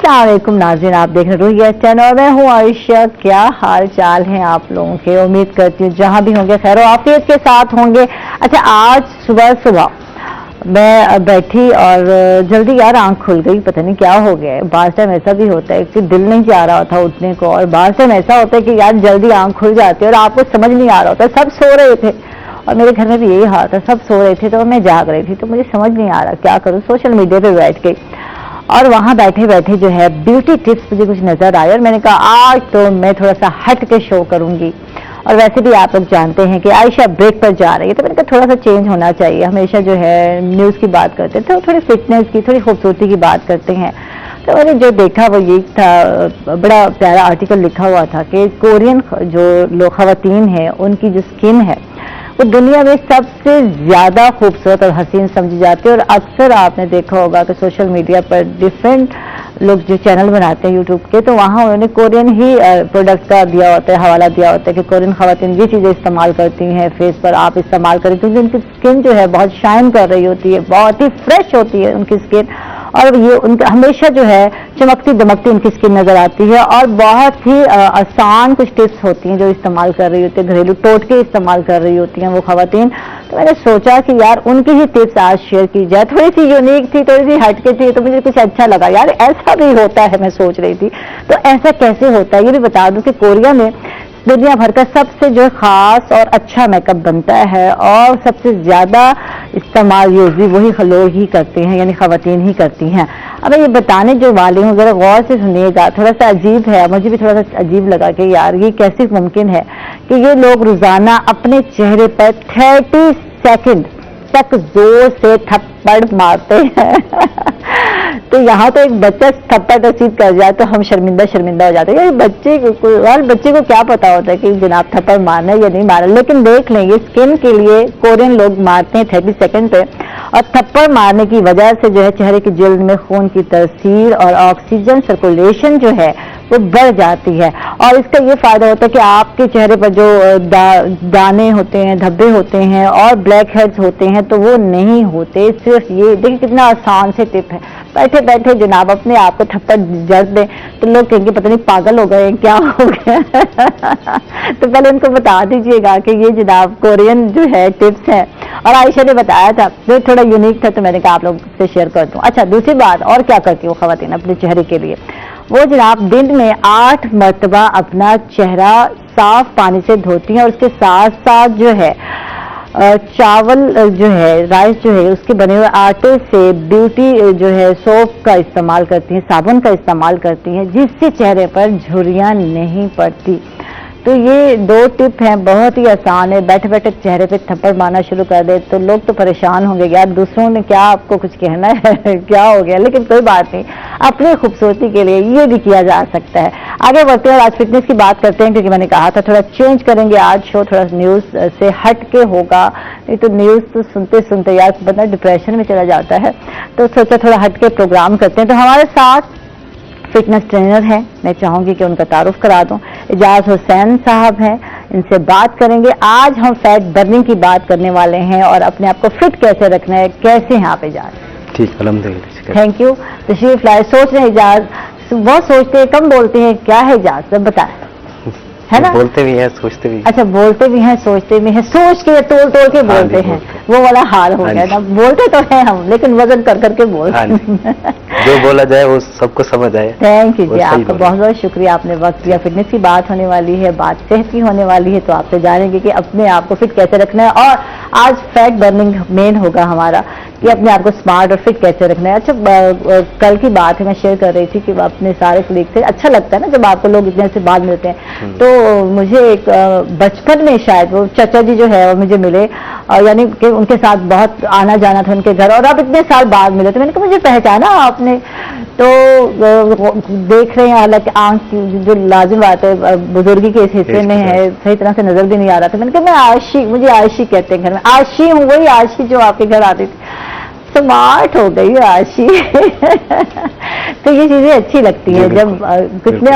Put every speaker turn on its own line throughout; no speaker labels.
अस्सलाम वालेकुम नाज़रीन, आप देख रहे हैं रुहिया चैनल और मैं हूँ आयशा। क्या हाल चाल हैं आप लोगों के? उम्मीद करती हूँ जहाँ भी होंगे खैर आफियत के साथ होंगे। अच्छा, आज सुबह मैं बैठी और जल्दी यार आंख खुल गई, पता नहीं क्या हो गया है। बार टाइम ऐसा भी होता है कि दिल नहीं चाह रहा था उठने को, और बार टाइम ऐसा होता है कि यार जल्दी आंख खुल जाती है और आपको समझ नहीं आ रहा होता। सब सो रहे थे और मेरे घर में भी यही हाल था, सब सो रहे थे तो मैं जाग रही थी, तो मुझे समझ नहीं आ रहा क्या करूँ। सोशल मीडिया पे बैठ गई और वहां बैठे बैठे जो है ब्यूटी टिप्स मुझे कुछ नजर आए और मैंने कहा आज तो मैं थोड़ा सा हट के शो करूंगी। और वैसे भी आप लोग जानते हैं कि आयशा ब्रेक पर जा रही है, तो मैंने कहा थोड़ा सा चेंज होना चाहिए। हमेशा जो है न्यूज़ की बात करते थे, तो थोड़ी फिटनेस की, थोड़ी खूबसूरती की बात करते हैं। तो मैंने जो देखा वो ये था, बड़ा प्यारा आर्टिकल लिखा हुआ था कि कोरियन जो लोग खवातीन हैं उनकी जो स्किन है वो दुनिया में सबसे ज्यादा खूबसूरत और हसीन समझी जाती है। और अक्सर आपने देखा होगा कि सोशल मीडिया पर डिफरेंट लोग जो चैनल बनाते हैं यूट्यूब के, तो वहाँ उन्होंने कोरियन ही प्रोडक्ट का दिया होता है, हवाला दिया होता है कि कोरियन खवातीन ये चीज़ें इस्तेमाल करती हैं, फेस पर आप इस्तेमाल करें, क्योंकि उनकी स्किन जो है बहुत शाइन कर रही होती है, बहुत ही फ्रेश होती है उनकी स्किन, और ये उनका हमेशा जो है चमकती दमकती उनकी स्किन नजर आती है। और बहुत ही आसान कुछ टिप्स होती हैं जो इस्तेमाल कर रही होती है, घरेलू टोटके इस्तेमाल कर रही होती हैं वो खवातीन। तो मैंने सोचा कि यार उनकी ही टिप्स आज शेयर की जाए। थोड़ी सी यूनिक थी, थोड़ी सी हटके थी, तो मुझे कुछ अच्छा लगा यार ऐसा भी होता है, मैं सोच रही थी तो ऐसा कैसे होता है। ये भी बता दूं कि कोरिया में दुनिया भर का सबसे जो खास और अच्छा मेकअप बनता है और सबसे ज्यादा इस्तेमाल यूज भी वही लोग ही करते हैं, यानी खवातीन ही करती हैं। अब ये बताने जो वाली हूँ, जरा गौर से सुनिएगा, थोड़ा सा अजीब है, मुझे भी थोड़ा सा अजीब लगा कि यार ये कैसे मुमकिन है कि ये लोग रोजाना अपने चेहरे पर 30 सेकंड तक जोर से थप्पड़ मारते हैं तो यहाँ तो एक बच्चा थप्पड़ रसीद कर जाए तो हम शर्मिंदा हो जाते हैं। बच्चे को क्या पता होता है कि जनाब थप्पड़ मारना है या नहीं मारना। लेकिन देख लें, ये स्किन के लिए कोरियन लोग मारते हैं 30 सेकंड पे, और थप्पड़ मारने की वजह से जो है चेहरे की जिल्द में खून की तरसील और ऑक्सीजन सर्कुलेशन जो है वो बढ़ जाती है। और इसका ये फायदा होता है कि आपके चेहरे पर जो दाने होते हैं, धब्बे होते हैं और ब्लैक हेड्स होते हैं तो वो नहीं होते। सिर्फ ये देखिए कितना आसान से टिप है, बैठे बैठे जनाब अपने आप को थप्पड़ जड़ दें तो लोग कहेंगे पता नहीं पागल हो गए क्या हो गया तो पहले उनको बता दीजिएगा कि ये जनाब कोरियन जो है टिप्स है, और आयशा ने बताया था जो थोड़ा यूनिक था तो मैंने कहा आप लोग से शेयर कर दूं। अच्छा, दूसरी बात और क्या करती है वो खवातीन अपने चेहरे के लिए, वो जनाब दिन में 8 मरतबा अपना चेहरा साफ पानी से धोती हैं, और उसके साथ साथ जो है चावल जो है, राइस जो है, उसके बने हुए आटे से ब्यूटी जो है सोप का इस्तेमाल करती हैं, साबुन का इस्तेमाल करती हैं, जिससे चेहरे पर झुर्रियां नहीं पड़ती। तो ये 2 टिप हैं, बहुत ही आसान है। बैठे बैठे चेहरे पे थप्पड़ मारना शुरू कर दे तो लोग तो परेशान होंगे, यार दूसरों ने क्या आपको कुछ कहना है क्या हो गया। लेकिन कोई बात नहीं, अपनी खूबसूरती के लिए ये भी किया जा सकता है। आगे बढ़ते हैं और आज फिटनेस की बात करते हैं, क्योंकि मैंने कहा था थोड़ा चेंज करेंगे आज शो, थोड़ा न्यूज़ से हट के होगा, नहीं तो न्यूज़ तो सुनते सुनते यार बंदा डिप्रेशन में चला जाता है। तो सोचा थोड़ा हट के प्रोग्राम करते हैं। तो हमारे साथ फिटनेस ट्रेनर है, मैं चाहूंगी कि उनका तारुफ करा दूं। एजाज हुसैन साहब हैं, इनसे बात करेंगे। आज हम फैट बर्निंग की बात करने वाले हैं और अपने आप को फिट कैसे रखना है। कैसे हैं आप एजाज?
ठीक, अल्हम्दुलिल्लाह,
थैंक यू। तशरीफ लाए। सोच रहे हैं एजाज, बहुत सोचते हैं कम बोलते हैं, क्या है एजाज सब बताएं, है ना?
बोलते भी हैं सोचते भी।
अच्छा, बोलते भी हैं सोचते भी हैं, सोच के तोड़ के बोलते हैं, वो वाला हाल हो गया ना। बोलते तो हैं हम लेकिन वजन कर करके बोलते हैं
जो बोला जाए वो सबको समझ आए।
थैंक यू जी, आपका बहुत बहुत शुक्रिया, आपने वक्त दिया। फिटनेस की बात होने वाली है, बात सेहत की होने वाली है, तो आपसे जानेंगे कि अपने आप को फिट कैसे रखना है। और आज फैट बर्निंग मेन होगा हमारा कि अपने आप को स्मार्ट और फिट कैसे रखना है। अच्छा, कल की बात है, मैं शेयर कर रही थी कि अपने सारे कलीग से अच्छा लगता है ना जब आपको लोग इतने से बाद मिलते हैं। तो मुझे एक बचपन में शायद वो चाचा जी जो है वो मुझे मिले, यानी कि उनके साथ बहुत आना जाना था उनके घर, और अब इतने साल बाद मिले तो मैंने कहा मुझे पहचाना आपने? तो देख रहे हैं, हालांकि आंख की जो लाजिम बात है बुजुर्गी के इस हिस्से में है, सही तरह से नजर भी नहीं आ रहा था। मैंने कहा मैं आयशी, मुझे आयशी कहते हैं घर में, आयशी हूँ, वही आयशी जो आपके घर आती थी। स्मार्ट हो गई आयशी तो ये चीजें अच्छी लगती है जब कितने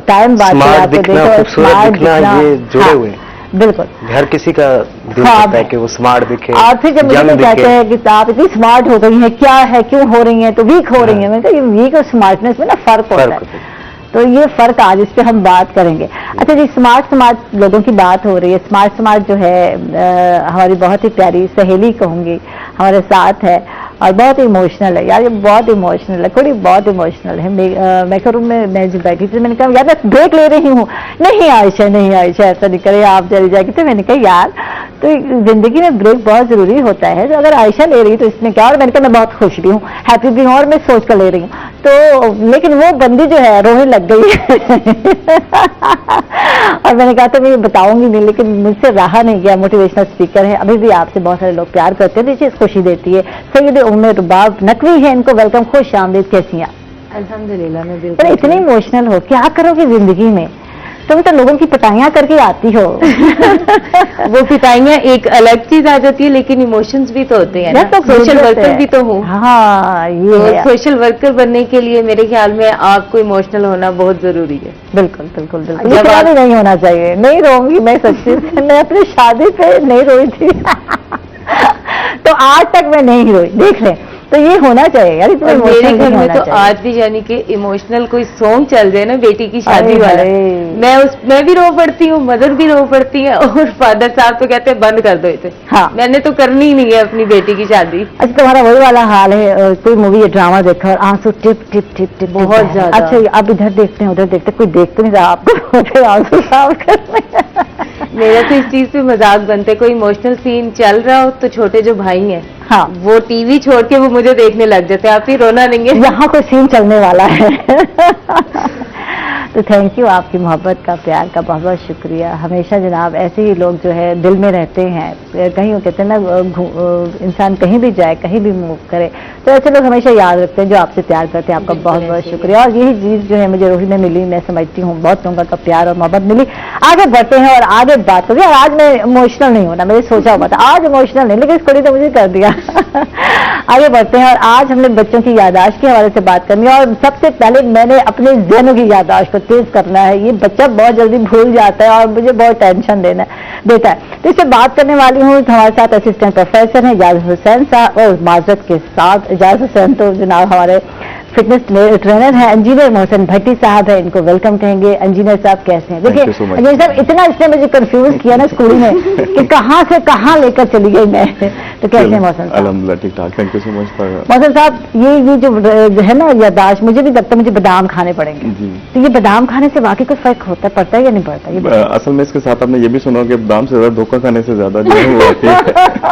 टाइम बाद आपको देखो स्मार्ट दिखना,
ये जुड़े हुए
बिल्कुल
हर किसी का दिल
हाँ,
करता है कि वो स्मार्ट दिखे,
और फिर जब मुझे
young
कहते
दिखे।
हैं कि आप इतनी स्मार्ट हो गई हैं, क्या है, क्यों हो रही हैं, तो वीक हो रही हैं। मैंने कहा ये वीक और स्मार्टनेस में ना फर्क होता है, तो ये फर्क आज इस पे हम बात करेंगे। अच्छा जी, स्मार्ट लोगों की बात हो रही है। स्मार्ट जो है हमारी बहुत ही प्यारी सहेली कहूंगी, हमारे साथ है और बहुत इमोशनल है यार, ये बहुत इमोशनल है, थोड़ी बहुत इमोशनल है। मैं रूम में मैं जो बैठी थी, मैंने कहा यार मैं ब्रेक ले रही हूँ, नहीं आयशा ऐसा नहीं करे, आप चली जाएगी। तो मैंने कहा यार तो जिंदगी में ब्रेक बहुत जरूरी होता है, तो अगर आयशा ले रही तो इसमें क्या। और मैंने कहा मैं बहुत खुश भी हूँ, हैप्पी भी हूँ और मैं सोच कर ले रही हूँ। तो लेकिन वो बंदी जो है रोने लग गई और मैंने कहा तो मैं ये बताऊंगी नहीं, लेकिन मुझसे रहा नहीं गया। मोटिवेशनल स्पीकर है, अभी भी आपसे बहुत सारे लोग प्यार करते हैं, तो ये चीज खुशी देती है। सैयद उम्मे रुबाब नकवी है, इनको वेलकम, खुश आमदीद, कैसी हैं?
अल्हम्दुलिल्लाह मैं
पर
बिल्कुल
इतनी इमोशनल हो, क्या करोगे जिंदगी में? तुम तो लोगों की पिटाइयां करके आती हो।
वो पिटाइयां एक अलग चीज आ जाती है, लेकिन इमोशंस भी तो होते हैं ना,
तो
सोशल वर्कर भी तो हूँ।
हाँ ये है।
सोशल वर्कर बनने के लिए मेरे ख्याल में आपको इमोशनल होना बहुत जरूरी है।
बिल्कुल बिल्कुल बिल्कुल,
जब
इतना
आप-
भी नहीं होना चाहिए। नहीं रोऊंगी मैं सच्ची से, मैं अपनी शादी पे नहीं रोई थी तो आज तक मैं नहीं रोई, देख लें। तो ये होना चाहिए यार, इतना
और मेरे
emotional
घर
नहीं
में
होना
तो
चाहिए।
आज भी यानी कि इमोशनल कोई सॉन्ग चल जाए ना बेटी की शादी
अरे
वाला,
अरे।
मैं भी रो पड़ती हूँ, मदर भी रो पड़ती है, और फादर साहब तो कहते हैं बंद कर दो इसे,
हाँ।
मैंने तो करनी ही नहीं है अपनी बेटी की शादी।
अच्छा तुम्हारा वही वाला हाल है, कोई मूवी या ड्रामा देखा और आंसू टिप टिप टिप टिप
बहुत
बह रहे हैं।
ज्यादा।
अच्छा अब इधर देखते हैं उधर देखते हैं, कोई देख तो नहीं रहा आपको मुझे आंसू साफ करने
मेरा तो इस चीज पे मजाक बनते, कोई इमोशनल सीन चल रहा हो तो छोटे जो भाई हैं
हाँ,
वो टीवी छोड़ के वो मुझे देखने लग जाते हैं, आप ही रोना नहीं है।
यहाँ कोई सीन चलने वाला है तो थैंक यू, आपकी मोहब्बत का, प्यार का बहुत बहुत शुक्रिया। हमेशा जनाब ऐसे ही लोग जो है दिल में रहते हैं। कहीं वो कहते हैं ना इंसान कहीं भी जाए, कहीं भी मूव करे, तो ऐसे लोग हमेशा याद रखते हैं जो आपसे प्यार करते हैं। आपका बहुत बहुत शुक्रिया। और यही चीज़ जो है मुझे रोही में मिली, मैं समझती हूँ बहुत लोगों का प्यार और मोहब्बत मिली। आगे बढ़ते हैं और आगे बात करते हैं। और आज मैं इमोशनल नहीं होना, मैंने सोचा हुआ था आज इमोशनल नहीं, लेकिन इस कड़ी तो मुझे कर दिया आगे बढ़ते हैं और आज हमने बच्चों की याददाश्त के हवाले से बात करनी है। और सबसे पहले मैंने अपने ज़हन की याददाश्त को तेज करना है। ये बच्चा बहुत जल्दी भूल जाता है और मुझे बहुत टेंशन देता है। तो इससे बात करने वाली हूँ, हमारे साथ असिस्टेंट प्रोफेसर हैं इजाज़ हुसैन साहब, और माजरत के साथ इजाज़ हुसैन तो जनाब हमारे फिटनेस ट्रेनर हैं। इंजीनियर मोहसिन भट्टी साहब है, इनको वेलकम कहेंगे। इंजीनियर साहब कैसे हैं? देखिए इंजीनियर साहब इतना इसने मुझे कंफ्यूज किया ना स्कूल में कि कहाँ से कहाँ लेकर चली गई मैं। तो कैसे हैं मोहसिन साहब?
अल्हम्दुलिल्लाह ठीक ठाक, thank you so much for.
Mohsin साहब ये जो है ना याददाश्त, मुझे भी लगता है मुझे बादाम खाने पड़ेंगे।
जी
तो ये बादाम खाने से वाकई कोई फर्क होता है, पड़ता है या नहीं पड़ता? ये बताइए।
असल में इसके साथ आपने ये भी सुना कि बादाम से ज्यादा धोखा खाने से ज्यादा जो है वो आती है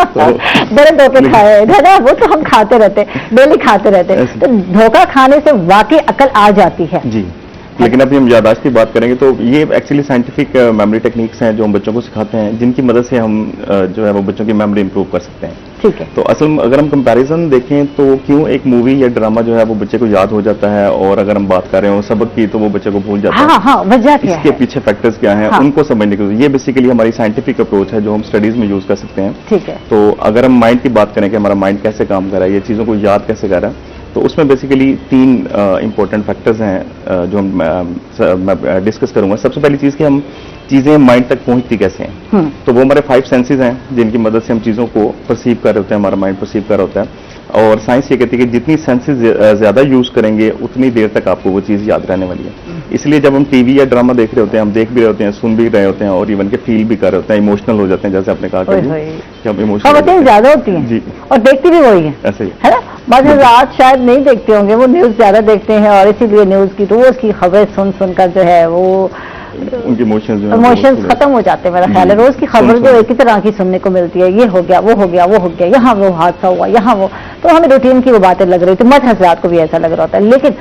तो
बड़े धोखे खाए है ना, वो तो हम खाते रहते, डेली खाते रहते। तो धोखा खाने से वाकई अकल आ जाती है।
जी, लेकिन अभी हम याददाश्त की बात करेंगे तो ये एक्चुअली साइंटिफिक मेमोरी टेक्निक्स हैं जो हम बच्चों को सिखाते हैं, जिनकी मदद से हम जो है वो बच्चों की मेमोरी इंप्रूव कर सकते हैं।
ठीक है।
तो असल में अगर हम कंपैरिजन देखें तो क्यों एक मूवी या ड्रामा जो है वो बच्चे को याद हो जाता है, और अगर हम बात कर रहे हो सबक की तो वो बच्चे को भूल जाता है।
हाँ हाँ, वजह क्या
इसके
है?
पीछे फैक्टर्स क्या हैं
हाँ।
उनको समझने के लिए ये बेसिकली हमारी साइंटिफिक अप्रोच है जो हम स्टडीज में यूज कर सकते हैं।
ठीक है।
तो अगर हम माइंड की बात करें कि हमारा माइंड कैसे काम कर रहा है, ये चीज़ों को याद कैसे कर रहा है, तो उसमें बेसिकली 3 इंपॉर्टेंट फैक्टर्स हैं जो मैं डिस्कस करूंगा। सबसे पहली चीज़ कि हम चीज़ें माइंड तक पहुंचती कैसे हैं। तो वो हमारे 5 सेंसेस हैं जिनकी मदद से हम चीज़ों को परसीव कर रहे होते हैं, हमारा माइंड परसीव कर रहा होता है। और साइंस ये कहती है कि जितनी सेंसेस ज़्यादा यूज़ करेंगे उतनी देर तक आपको वो चीज़ याद रहने वाली है। इसलिए जब हम टीवी या ड्रामा देख रहे होते हैं, हम देख भी रहे होते हैं, सुन भी रहे होते हैं, और इवन के फील भी कर रहे होते हैं, इमोशनल हो जाते हैं, जैसे आपने कहा
ओए
कि
होए।
हम इमोशनल
खबरें ज्यादा होती हैं
जी,
और देखती भी वही है
ऐसे ही
है ना। बाद में रात शायद नहीं देखते होंगे, वो न्यूज ज्यादा देखते हैं, और इसीलिए न्यूज की रोज की खबरें सुन सुनकर जो है वो
उनके इमोशंस जो हैं वो
इमोशंस
पूरे-
खत्म हो जाते हैं। मेरा ख्याल है
जी,
रोज की खबर
सुन-
जो
सुन।
एक ही तरह की सुनने को मिलती है, ये हो गया, वो हो गया, वो हो गया, यहाँ वो हादसा हुआ, यहाँ वो, तो हमें रूटीन की वो बातें लग रही थी। मत हजरात को भी ऐसा लग रहा होता है। लेकिन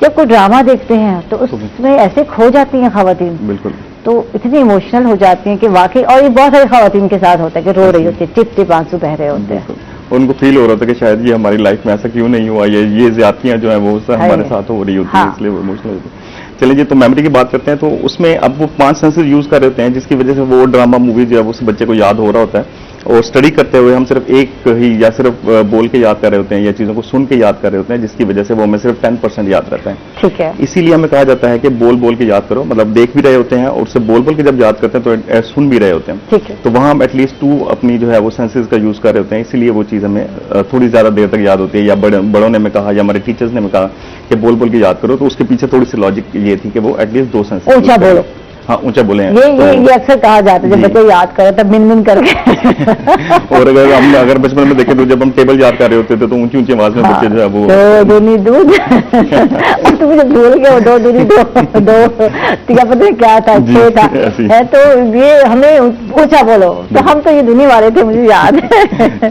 जब कोई ड्रामा देखते हैं तो उसमें ऐसे खो जाती हैं खवातीन,
बिल्कुल
तो इतनी इमोशनल हो जाती हैं कि वाकई, और ये बहुत सारी खवातीन के साथ होता है कि रो रही होती है, टिप टिप आंसू बह रहे होते हैं।
बिल्कुल। उनको फील हो रहा था कि शायद ये हमारी लाइफ में ऐसा क्यों नहीं हुआ, ये ज्यादतियां जो है वो सब हमारे साथ हो रही होती है,
हाँ।
इसलिए वो इमोशनल होती है। चलिए जी, तो मेमोरी की बात करते हैं। तो उसमें अब वो 5 सेंसेस यूज कर रहे होते हैं जिसकी वजह से वो ड्रामा मूवी जो है वो उस बच्चे को याद हो रहा होता है। और स्टडी करते हुए हम सिर्फ एक ही या सिर्फ बोल के याद कर रहे होते हैं या चीज़ों को सुन के याद कर रहे होते हैं, जिसकी वजह से वो हमें सिर्फ 10% याद रहता है।
ठीक है।
इसीलिए हमें कहा जाता है कि बोल बोल के याद करो, मतलब देख भी रहे होते हैं और उससे बोल बोल के जब याद करते हैं तो सुन भी रहे होते हैं।
ठीक है।
तो वहाँ हम एटलीस्ट 2 अपनी जो है वो सेंसेस का यूज़ कर रहे होते हैं, इसीलिए वो चीज़ हमें थोड़ी ज़्यादा देर तक याद होती है। या बड़ों ने हमें कहा या हमारे टीचर्स ने हमें कहा कि बोल बोल के याद करो, तो उसके पीछे थोड़ी सी लॉजिक ये थी कि वो एटलीस्ट 2 सेंसेस
ऊंचा बोलो।
हाँ, ऊंचा बोले हैं।
ये अक्सर कहा जाता है जब बच्चे याद करे तब मिन मिन करके।
और अगर बचपन में देखें तो जब हम टेबल याद कर रहे होते थे तो ऊंची ऊंची आवाज में बच्चे जो है वो
2 दूनी दूध और तुम मुझे भूल गए 2 दूनी 2 क्या पता क्या था, 6 था है। तो ये हमें ऊंचा बोलो, तो हम तो ये दुनी वाले थे, मुझे याद है।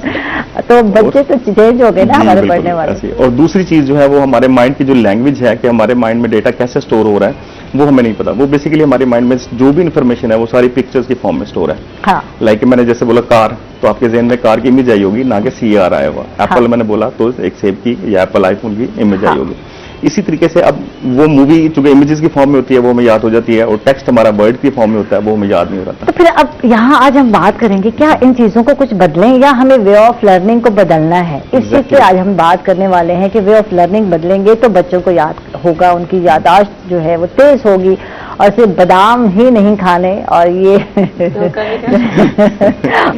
तो बच्चे तो चेंज हो गए ना हमारे पढ़ने वाले।
और दूसरी चीज जो है वो हमारे माइंड की जो लैंग्वेज है कि हमारे माइंड में डेटा कैसे स्टोर हो रहा है वो हमें नहीं पता। वो बेसिकली हमारे माइंड में जो भी इंफॉर्मेशन है वो सारी पिक्चर्स की फॉर्म में स्टोर है।
हाँ।
लाइक मैंने जैसे बोला कार, तो आपके जहन में कार की इमेज आई होगी, ना कि CAR आया हुआ। एप्पल मैंने बोला तो एक सेब की या एप्पल आईफोन की इमेज आई होगी। इसी तरीके से अब वो मूवी चूंकि इमेजेस की फॉर्म में होती है वो हमें याद हो जाती है, और टेक्स्ट हमारा वर्ड की फॉर्म में होता है वो हमें याद नहीं हो रहा।
तो फिर अब यहाँ आज हम बात करेंगे क्या इन चीजों को कुछ बदलें या हमें वे ऑफ लर्निंग को बदलना है। इस चीज पे आज हम बात करने वाले हैं कि वे ऑफ लर्निंग बदलेंगे तो बच्चों को याद होगा, उनकी याददाश्त जो है वो तेज होगी, और सिर्फ बादाम ही नहीं खाने और ये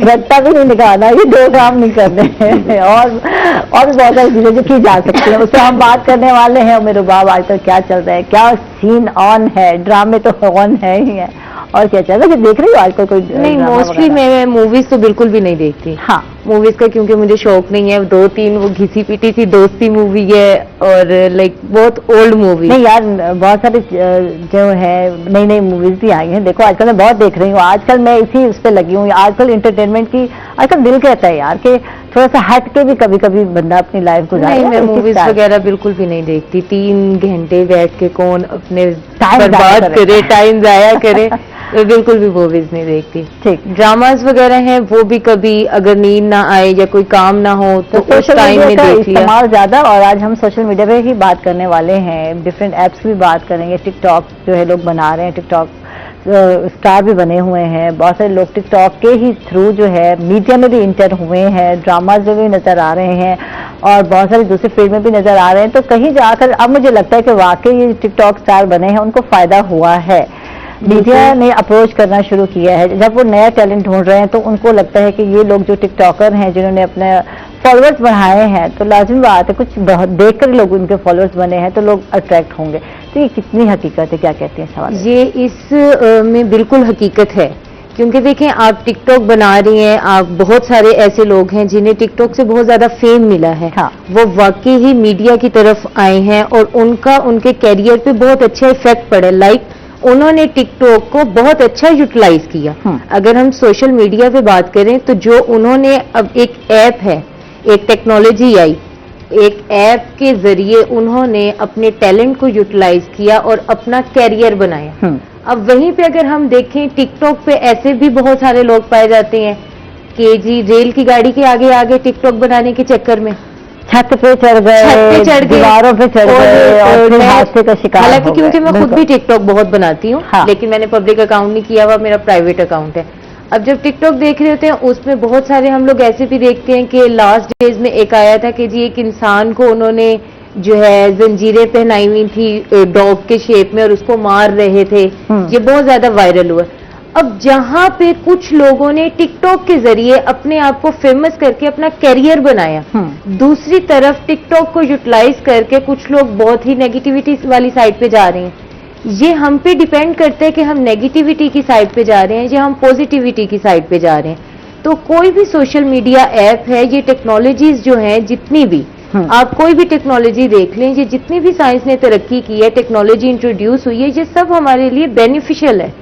रत्ता भी नहीं निकालना, ये 2 काम नहीं करने और भी बहुत सारी चीजें जो की जा सकती हैं, उससे हम बात करने वाले हैं। मेरे बाप आजकल क्या चल रहा है, क्या सीन ऑन है, ड्रामे तो ऑन है ही है, और क्या चल रहा है, देख रही हो आजकल कोई?
नहीं, मोस्टली मैं मूवीज तो बिल्कुल भी नहीं देखती।
हाँ,
मूवीज का क्योंकि मुझे शौक नहीं है। 2-3 वो घिसी पीटी सी दोस्ती मूवी है और लाइक बहुत ओल्ड मूवी।
नहीं यार, बहुत सारी जो है नई नई मूवीज भी आई हैं। देखो आजकल मैं बहुत देख रही हूँ, आजकल मैं इसी उस पर लगी हूँ। आजकल इंटरटेनमेंट की आजकल दिल कहता है यार कि थोड़ा सा हट के भी कभी कभी बंदा अपनी लाइफ गुजारे।
नहीं, मैं मूवीज वगैरह बिल्कुल भी नहीं देखती। 3 घंटे बैठ के कौन अपने
टाइम
बर्बाद करे, टाइम जाया करे, मैं बिल्कुल भी मूवीज नहीं देखती।
ठीक।
ड्रामाज वगैरह हैं वो भी कभी अगर नींद ना आए या कोई काम ना हो तो उस
सोशल
टाइम
मीडिया
में
का
देख लिया।
इस्तेमाल ज्यादा, और आज हम सोशल मीडिया पे ही बात करने वाले हैं। डिफरेंट एप्स की भी बात करेंगे। टिकटॉक जो है लोग बना रहे हैं, टिकटॉक स्टार भी बने हुए हैं। बहुत सारे लोग टिकटॉक के ही थ्रू जो है मीडिया में भी इंटर हुए हैं, ड्रामाज में भी नजर आ रहे हैं और बहुत सारे दूसरे फील्ड में भी नजर आ रहे हैं। तो कहीं जाकर अब मुझे लगता है कि वाकई ये टिकटॉक स्टार बने हैं, उनको फायदा हुआ है। मीडिया ने अप्रोच करना शुरू किया है। जब वो नया टैलेंट ढूंढ रहे हैं तो उनको लगता है कि ये लोग जो टिकटॉकर हैं जिन्होंने अपने फॉलोअर्स बढ़ाए हैं, तो लाजमी बात है कुछ देखकर लोग उनके फॉलोअर्स बने हैं तो लोग अट्रैक्ट होंगे। तो ये कितनी हकीकत है, क्या कहते हैं सवाल?
ये इस में बिल्कुल हकीकत है, क्योंकि देखें आप टिकटॉक बना रही हैं, आप बहुत सारे ऐसे लोग हैं जिन्हें टिकटॉक से बहुत ज्यादा फेम मिला है।
हाँ।
वो वाकई ही मीडिया की तरफ आए हैं और उनका उनके कैरियर पे बहुत अच्छा इफेक्ट पड़ा। लाइक उन्होंने टिकटॉक को बहुत अच्छा यूटिलाइज किया। अगर हम सोशल मीडिया पे बात करें तो जो उन्होंने अब एक ऐप है, एक टेक्नोलॉजी आई, एक ऐप के जरिए उन्होंने अपने टैलेंट को यूटिलाइज किया और अपना कैरियर बनाया। अब वहीं पे अगर हम देखें टिकटॉक पे ऐसे भी बहुत सारे लोग पाए जाते हैं कि जी रेल की गाड़ी के आगे आगे टिकटॉक बनाने के चक्कर में
छत पे चढ़ गए, दीवारों पे चढ़ गए और फिर हादसे का शिकार हो गए।
हालांकि क्योंकि मैं खुद भी टिकटॉक बहुत बनाती हूँ,
हाँ।
लेकिन मैंने पब्लिक अकाउंट नहीं किया हुआ, मेरा प्राइवेट अकाउंट है। अब जब टिकटॉक देख रहे होते हैं उसमें बहुत सारे हम लोग ऐसे भी देखते हैं कि लास्ट डेज में एक आया था कि जी एक इंसान को उन्होंने जो है जंजीरें पहनाई हुई थी डॉग के शेप में और उसको मार रहे थे। ये बहुत ज्यादा वायरल हुआ। अब जहां पे कुछ लोगों ने टिकटॉक के जरिए अपने आप को फेमस करके अपना कैरियर बनाया, दूसरी तरफ टिकटॉक को यूटिलाइज करके कुछ लोग बहुत ही नेगेटिविटी वाली साइड पे जा रहे हैं। ये हम पे डिपेंड करता है कि हम नेगेटिविटी की साइड पे जा रहे हैं या हम पॉजिटिविटी की साइड पे जा रहे हैं। तो कोई भी सोशल मीडिया ऐप है, ये टेक्नोलॉजीज जो हैं जितनी भी, आप कोई भी टेक्नोलॉजी देख लें, ये जितनी भी साइंस ने तरक्की की है, टेक्नोलॉजी इंट्रोड्यूस हुई है, ये सब हमारे लिए बेनिफिशियल है।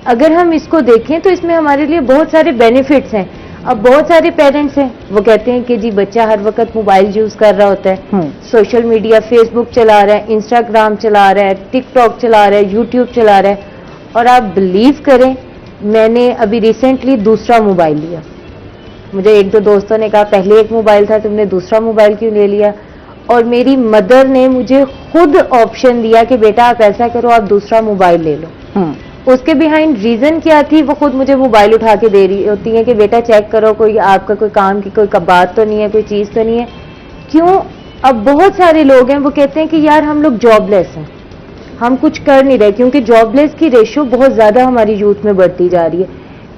अगर हम इसको देखें तो इसमें हमारे लिए बहुत सारे बेनिफिट्स हैं। अब बहुत सारे पेरेंट्स हैं वो कहते हैं कि जी बच्चा हर वक्त मोबाइल यूज कर रहा होता है, सोशल मीडिया फेसबुक चला रहा है, इंस्टाग्राम चला रहा है, टिकटॉक चला रहा है, यूट्यूब चला रहा है, और आप बिलीव करें मैंने अभी रिसेंटली दूसरा मोबाइल लिया। मुझे 1-2 दोस्तों ने कहा पहले एक मोबाइल था, तुमने दूसरा मोबाइल क्यों ले लिया? और मेरी मदर ने मुझे खुद ऑप्शन दिया कि बेटा आप ऐसा करो, आप दूसरा मोबाइल ले लो। उसके बिहाइंड रीजन क्या थी वो खुद मुझे मोबाइल उठा के दे रही होती है कि बेटा चेक करो कोई आपका कोई काम की कोई बात तो नहीं है, कोई चीज तो नहीं है। क्यों? अब बहुत सारे लोग हैं वो कहते हैं कि यार हम लोग जॉबलेस हैं, हम कुछ कर नहीं रहे, क्योंकि जॉबलेस की रेशियो बहुत ज्यादा हमारी यूथ में बढ़ती जा रही है,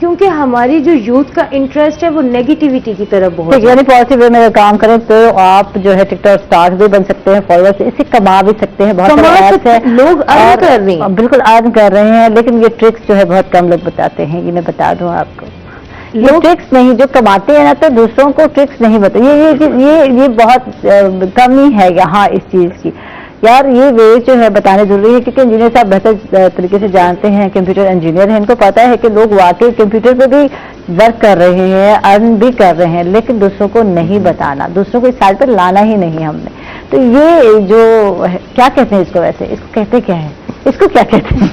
क्योंकि हमारी जो यूथ का इंटरेस्ट है वो नेगेटिविटी की तरफ बहुत
ठीक, यानी पॉजिटिव वे में अगर काम करें तो आप जो है टिकटॉक स्टार भी बन सकते हैं, फॉलोअर्स इससे कमा भी सकते हैं, बहुत सारे ऐप्स हैं
लोग अर्न कर रहे हैं,
बिल्कुल अर्न कर रहे हैं, लेकिन ये ट्रिक्स जो है बहुत कम लोग बताते हैं। ये मैं बता दूं आपको, ये ट्रिक्स नहीं, जो कमाते हैं ना तो दूसरों को ट्रिक्स नहीं बताते, ये बहुत कमी है यहाँ इस चीज की। यार ये वे जो है बताने जरूरी है, क्योंकि इंजीनियर साहब बेहतर तरीके से जानते हैं, कंप्यूटर इंजीनियर हैं, इनको पता है कि लोग वाकई कंप्यूटर पे भी वर्क कर रहे हैं, अर्न भी कर रहे हैं, लेकिन दूसरों को नहीं बताना, दूसरों को इस साइड पर लाना ही नहीं हमने। तो ये जो क्या कहते हैं इसको, वैसे इसको कहते क्या है, इसको क्या कहते हैं?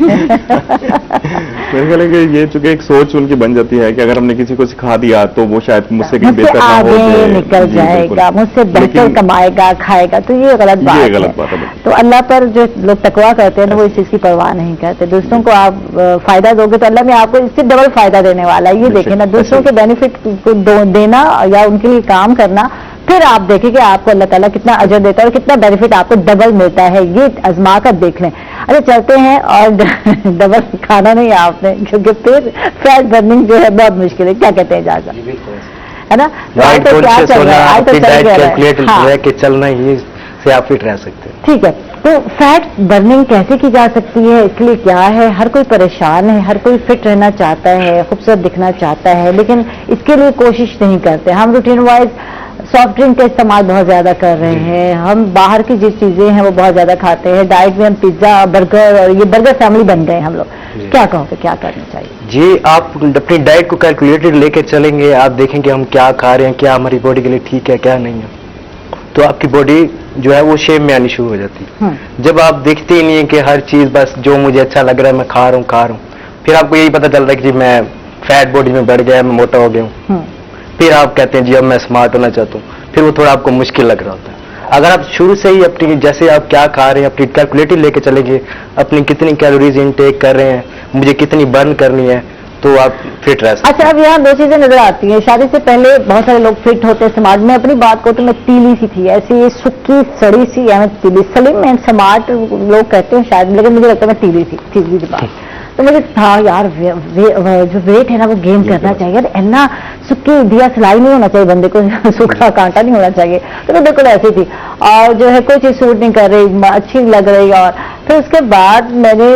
मेरे ख्याल है कि ये चूंकि एक सोच उनकी बन जाती है कि अगर हमने किसी को सिखा दिया तो वो शायद मुझसे कहीं बेहतर ना हो
आगे निकल जाएगा, मुझसे बेहतर कमाएगा, खाएगा, तो ये गलत बात है। तो अल्लाह पर जो लोग तकवा करते हैं ना वो इस चीज की परवाह नहीं करते। दूसरों को आप फायदा दोगे तो अल्लाह में आपको इससे डबल फायदा देने वाला है। ये देखें ना, दूसरों के बेनिफिट को देना या उनके लिए काम करना, फिर आप देखें कि आपको अल्लाह ताला कितना अजर देता है और कितना बेनिफिट आपको डबल मिलता है। ये आजमा कर देख लें। अच्छा चलते हैं, और डबल खाना नहीं है आपने, क्योंकि फिर फैट बर्निंग जो है बहुत मुश्किल है। क्या कहते हैं इजाजत, है ना?
डाइट कॉन्शियस होना, अपनी डाइट कैलकुलेट रह के चलना, ही से आप फिट रह सकते हैं।
ठीक है, तो फैट बर्निंग कैसे की जा सकती है, इसके लिए क्या है? हर कोई परेशान है, हर कोई फिट रहना चाहता है, खूबसूरत दिखना चाहता है, लेकिन इसके लिए कोशिश नहीं करते। हम रूटीन वाइज सॉफ्ट ड्रिंक का इस्तेमाल बहुत ज्यादा कर रहे हैं, हम बाहर की जिस चीजें हैं वो बहुत ज्यादा खाते हैं, डाइट में हम पिज्जा बर्गर और ये बर्गर फैमिली बन गए हम लोग। क्या कहोगे, क्या करना चाहिए?
जी, आप अपनी डाइट को कैलकुलेटेड लेके चलेंगे, आप देखेंगे हम क्या खा रहे हैं, क्या हमारी बॉडी के लिए ठीक है, क्या नहीं है, तो आपकी बॉडी जो है वो शेप में आनी शुरू हो जाती है। जब आप देखते ही नहीं है कि हर चीज बस जो मुझे अच्छा लग रहा है मैं खा रहा हूँ, फिर आपको यही पता चलता है कि जी मैं फैट बॉडी में बढ़ गया, मैं मोटा हो गया हूँ, फिर आप कहते हैं जी अब मैं स्मार्ट होना चाहता हूँ, फिर वो थोड़ा आपको मुश्किल लग रहा होता है। अगर आप शुरू से ही अपनी जैसे आप क्या खा रहे हैं अपनी कैलकुलेटिव लेके चलेंगे, अपनी कितनी कैलोरीज इनटेक कर रहे हैं, मुझे कितनी बर्न करनी है, तो आप फिट रह सकते हैं।
अच्छा, अब यहाँ दो चीजें नजर आती हैं। शादी से पहले बहुत सारे लोग फिट होते हैं समाज में। अपनी बात को तो मैं पीली सी थी, ऐसी सुक्की सड़ी सी, या मैं पीली स्लिम एंड स्मार्ट लोग कहते हैं शायद, लेकिन मुझे लगता है मैं पीली थी, सीधी सी बात। तो मुझे था यार जो वेट है ना वो गेन करना चाहिए, इतना सुक्की दिया सिलाई नहीं होना चाहिए बंदे को, सूखा कांटा नहीं होना चाहिए। तो मैं बिल्कुल ऐसी थी, और जो है कोई चीज सूट नहीं कर रही, अच्छी लग रही। और फिर उसके बाद मैंने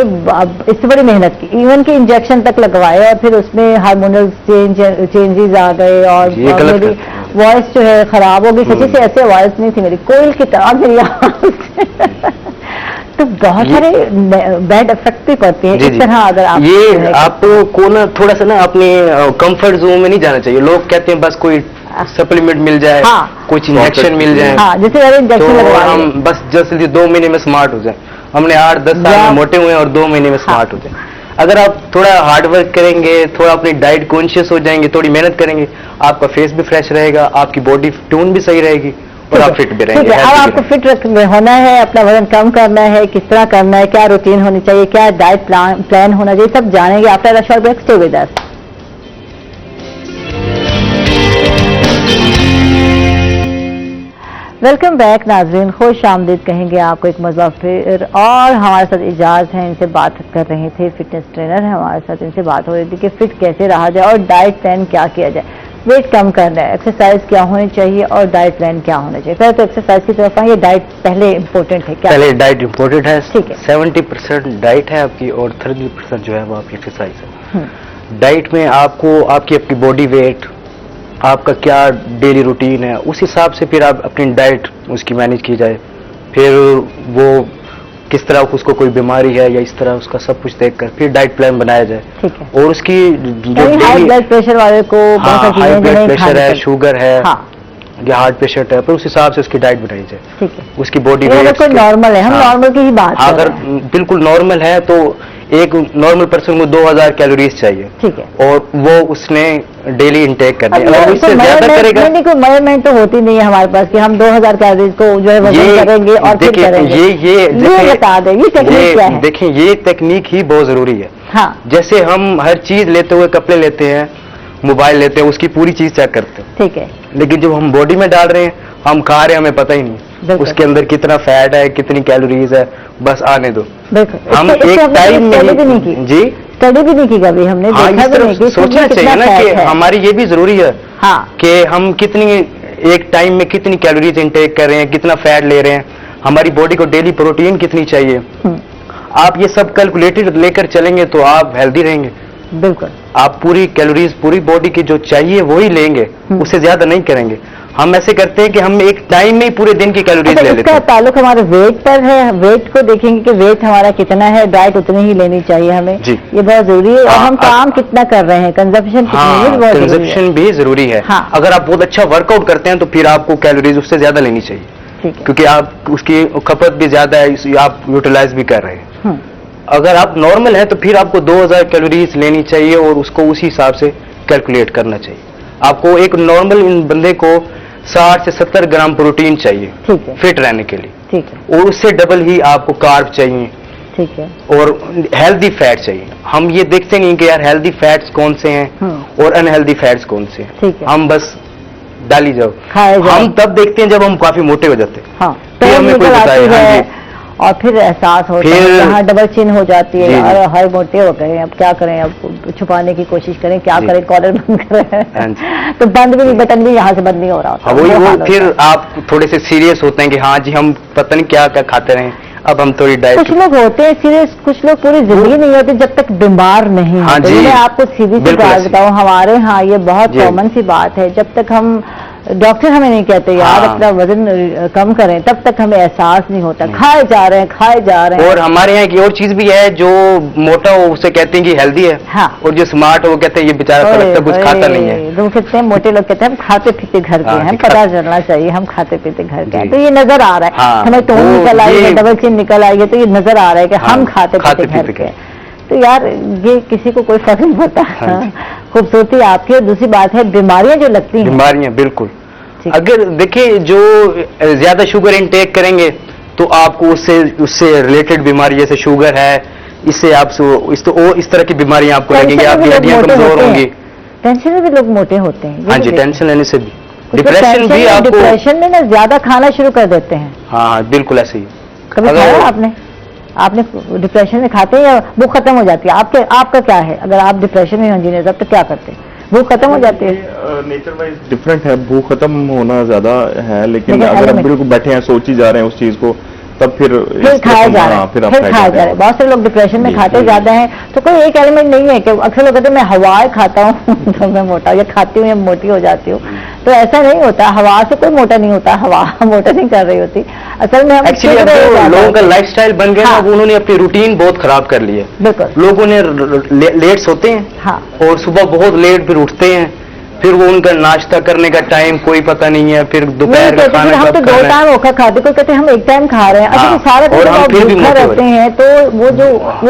इससे बड़ी मेहनत की, इवन कि इंजेक्शन तक लगवाए, और फिर उसमें हार्मोनल चेंजेस आ गए, और मेरी वॉइस जो है खराब हो गई। सच्ची से ऐसे वॉइस नहीं थी मेरी, कोयल की तरह मेरी आवाज। तो बहुत सारे बैड इफेक्ट भी पड़ते हैं इस तरह। अगर आप
ये आपको ना थोड़ा सा ना अपने कंफर्ट जोन में नहीं जाना चाहिए। लोग कहते हैं बस कोई सप्लीमेंट मिल जाए, कुछ इंजेक्शन मिल जाए,
जैसे इंजेक्शन लगवा
हम बस जल्दी 2 महीने में स्मार्ट हो जाए। हमने 8-10 साल में मोटे हुए और 2 महीने में स्मार्ट हो जाए। अगर आप थोड़ा हार्ड वर्क करेंगे, थोड़ा अपनी डाइट कॉन्शियस हो जाएंगे, थोड़ी मेहनत करेंगे, आपका फेस भी फ्रेश रहेगा, आपकी बॉडी ट्यून भी सही रहेगी, और आप फिट भी रहेंगे।
अब आपको फिट होना है, अपना वजन कम करना है, किस तरह करना है, क्या रूटीन होनी चाहिए, क्या डाइट प्लान होना चाहिए, सब जानेंगे after a short break. Stay with us. Welcome back नाज़रीन, खुश आमदीद कहेंगे आपको एक मज़ा फिर। और हमारे साथ इजाज हैं, इनसे बात कर रहे थे, फिटनेस ट्रेनर है हमारे साथ, इनसे बात हो रही थी कि फिट कैसे रहा जाए और डाइट प्लान क्या किया जाए, वेट कम करना है, एक्सरसाइज क्या होनी चाहिए और डाइट प्लान क्या होना चाहिए। पहले तो एक्सरसाइज की तरफ आए, डाइट पहले इंपॉर्टेंट है क्या?
पहले डाइट इंपॉर्टेंट है,
ठीक है।
70% डाइट है आपकी और 30% जो है वो आपकी एक्सरसाइज है। डाइट में आपको आपकी बॉडी वेट, आपका क्या डेली रूटीन है, उस हिसाब से फिर आप अपनी डाइट उसकी मैनेज की जाए। फिर वो किस तरह उसको कोई बीमारी है या इस तरह उसका सब कुछ देखकर फिर डाइट प्लान बनाया जाए।
ठीक है।
और उसकी जो
हाई ब्लड प्रेशर वाले को,
हाई ब्लड प्रेशर है, शुगर है, या हार्ट पेशेंट है, फिर उस हिसाब से उसकी डाइट बनाई जाए।
ठीक है।
उसकी बॉडी
वेट नॉर्मल है, हम नॉर्मल की ही बात कर रहे हैं।
अगर बिल्कुल नॉर्मल है तो एक नॉर्मल पर्सन को 2000 कैलोरीज चाहिए।
ठीक है।
और वो उसने डेली इंटेक करनी है। अगर उससे ज्यादा करेगा,
नहीं, कोई मेजरमेंट तो होती नहीं है हमारे पास कि हम 2000 कैलोरीज को जो है वजन करेंगे और फिर करेंगे।
ये
बता दें ये टेक्निक क्या है।
देखिए ये टेक्निक ही बहुत जरूरी है।
हाँ
जैसे हम हर चीज लेते हुए, कपड़े लेते हैं, मोबाइल लेते हैं, उसकी पूरी चीज चेक करते हैं,
ठीक है,
लेकिन जब हम बॉडी में डाल रहे हैं, हम खा रहे हैं, हमें पता ही नहीं
बिल्कुल।
उसके अंदर कितना फैट है, कितनी कैलोरीज है, बस आने दो।
बिल्कुल।
हम
इससे
एक
हमने
टाइम
स्टडी भी नहीं की,
में जी
स्टडी भी नहीं की कभी हमने,
हाँ,
देखा
इस
भी नहीं
तरफ
कि
सोचना
कितना
चाहिए ना कि
फैट है।
हमारी ये भी जरूरी है
हाँ
कि हम कितनी एक टाइम में कितनी कैलोरीज इनटेक कर रहे हैं, कितना फैट ले रहे हैं, हमारी बॉडी को डेली प्रोटीन कितनी चाहिए। आप ये सब कैलकुलेटेड लेकर चलेंगे तो आप हेल्दी रहेंगे।
बिल्कुल।
आप पूरी कैलोरीज पूरी बॉडी की जो चाहिए वही लेंगे, उससे ज्यादा नहीं करेंगे। हम ऐसे करते हैं कि हम एक टाइम में ही पूरे दिन की कैलोरीज
अच्छा,
ले लेते
इसका
हैं।
ताल्लुक हमारे वेट पर है, वेट को देखेंगे कि वेट हमारा कितना है, डाइट उतनी ही लेनी चाहिए हमें,
जी।
ये बहुत जरूरी है। और
हाँ,
हम काम कितना कर रहे हैं, कंजप्शन कितनी है, ये
हाँ,
बहुत जरूरी है।
कंजप्शन भी जरूरी है।
हाँ।
अगर आप बहुत अच्छा वर्कआउट करते हैं तो फिर आपको कैलोरीज उससे ज्यादा लेनी चाहिए,
ठीक है।
क्योंकि आप उसकी खपत भी ज्यादा है, आप यूटिलाइज भी कर रहे हैं।
हम्म,
अगर आप नॉर्मल हैं तो फिर आपको 2000 कैलोरीज लेनी चाहिए और उसको उसी हिसाब से कैलकुलेट करना चाहिए। आपको एक नॉर्मल बंदे को 60 से 70 ग्राम प्रोटीन चाहिए
ठीक है,
फिट रहने के लिए,
ठीक है,
और उससे डबल ही आपको कार्ब चाहिए
ठीक है।
और हेल्दी फैट चाहिए। हम ये देखते नहीं कि यार हेल्दी फैट्स कौन से हैं और अनहेल्दी फैट्स कौन से हैं,
ठीक है।
हम बस डाली जाओ।
खाए जाओ।
हम तब देखते हैं जब हम काफी मोटे हो जाते हैं,
हाँ,
फिर हमें कोई
निकल आती
बताए, हाँ
है
जी।
और फिर एहसास होता है
फिर-
यहाँ डबल चिन हो जाती है,
जी, जी।
यार हर मोटे हो गए, अब क्या करें, अब छुपाने की कोशिश करें, क्या
जी।
करें, कॉलर बंद
हाँ
करें,
जी।
तो बंद भी नहीं, बटन भी यहाँ से बंद नहीं हो रहा होता,
हाँ, वही
वो
वो
हाल
फिर
होता है।
आप थोड़े से सीरियस होते हैं कि हाँ जी हम पता नहीं क्या क्या खाते रहे, अब हम थोड़ी डाइट।
कुछ लोग होते हैं सीरियस, कुछ लोग पूरी जिंदगी नहीं होते जब तक बीमार नहीं
हाँ
होते।
जी।
मैं आपको सीधी सी
बिल्कुल
बात
ऐसी।
बताऊं, हमारे यहाँ ये बहुत
जी।
कॉमन सी बात है, जब तक हम डॉक्टर हमें नहीं कहते यार
हाँ।
अपना वजन कम करें, तब तक हमें एहसास नहीं होता,
नहीं।
खाए जा रहे हैं, खाए जा रहे हैं।
और हमारे यहाँ की और चीज भी है, जो मोटा हो उसे कहते हैं कि हेल्दी है,
हाँ।
और जो स्मार्ट हो वो कहते हैं ये बेचारा तो लगता कुछ खाता नहीं है।
लोग कहते हैं, मोटे लोग कहते हैं हम खाते पीते घर के
हाँ,
हैं, हम
दिखा-
पता चलना चाहिए हम खाते पीते घर के हैं,
जी।
तो ये नजर आ रहा है।
हाँ,
हमें टोन
वो
निकल आई है,
ये-
डबल चिन निकल आई है, तो ये नजर आ रहा है कि
हाँ,
हम खाते
खाते
पीते घर
पीते
के
के।
हैं। तो यार ये किसी को कोई फर्क नहीं पड़ता।
हाँ जी।
खूबसूरती आपकी, और दूसरी बात है बीमारियां जो लगती हैं,
बीमारियां बिल्कुल।
ठीक।
अगर देखिए जो ज्यादा शुगर इनटेक करेंगे तो आपको उससे रिलेटेड बीमारी जैसे शुगर है, इससे आप इस तरह की बीमारियां आपको
टेंशन
लगेंगी,
में
आपकी
भी लोग
हड्डियां
मोटे
कमजोर
होते
होंगी।
हैं। टेंशन में भी लोग मोटे होते हैं, ये
हाँ
भी
जी,
देखिए।
टेंशन लेने से भी,
कुछ लोग
डिप्रेशन
टेंशन
भी
में-
आपको।
डिप्रेशन में ना ज्यादा खाना शुरू कर देते हैं।
हाँ बिल्कुल ऐसे ही।
कभी
अगर-
खाया आपने डिप्रेशन में खाते हैं या भूख खत्म हो जाती है? आपका क्या है, अगर आप डिप्रेशन में इंजीनियर तब तो क्या करते हैं? भूख खत्म हो जाती है?
नेचर वाइज डिफरेंट है, भूख खत्म होना ज्यादा है, लेकिन
लेकिन
अगर आप
element-
बिल्कुल बैठे हैं सोच ही जा रहे हैं उस चीज को, तब फिर
खाया जा रहा है,
फिर आप
फिर
खाए
खाया
जा
जा रहा है। बहुत सारे लोग डिप्रेशन में
जी,
खाते
जी।
ज्यादा हैं, तो कोई एक एलिमेंट नहीं है कि अक्सर लोग कहते हैं मैं हवा खाता हूँ तो मैं मोटा, या खाती हूँ या मोटी हो जाती हूँ, तो ऐसा नहीं होता। हवा से कोई मोटा नहीं होता, हवा मोटा नहीं कर रही होती, असल में हम
एक्चुअली अब
शुगर
जो
ज्यादा
लोगों का
होते हैं।
लाइफस्टाइल बन गया ना,
हाँ।
अब उन्होंने अपनी रूटीन बहुत खराब कर ली है।
बिल्कुल,
लोगों ने लेट सोते हैं
हाँ,
और सुबह बहुत लेट फिर उठते हैं, फिर वो उनका नाश्ता करने का टाइम कोई पता नहीं है, फिर
नहीं
दोपहर का
कहते
खाना
फिर हम
कब
तो दो
खाना है।
टाइम होकर खाते, कोई कहते हैं हम एक टाइम खा रहे हैं। अच्छा,
हाँ,
तो सारा दिन
और
जब
हम
आप
फिर भी
भूखा
मोटे हो
रहते हैं तो वो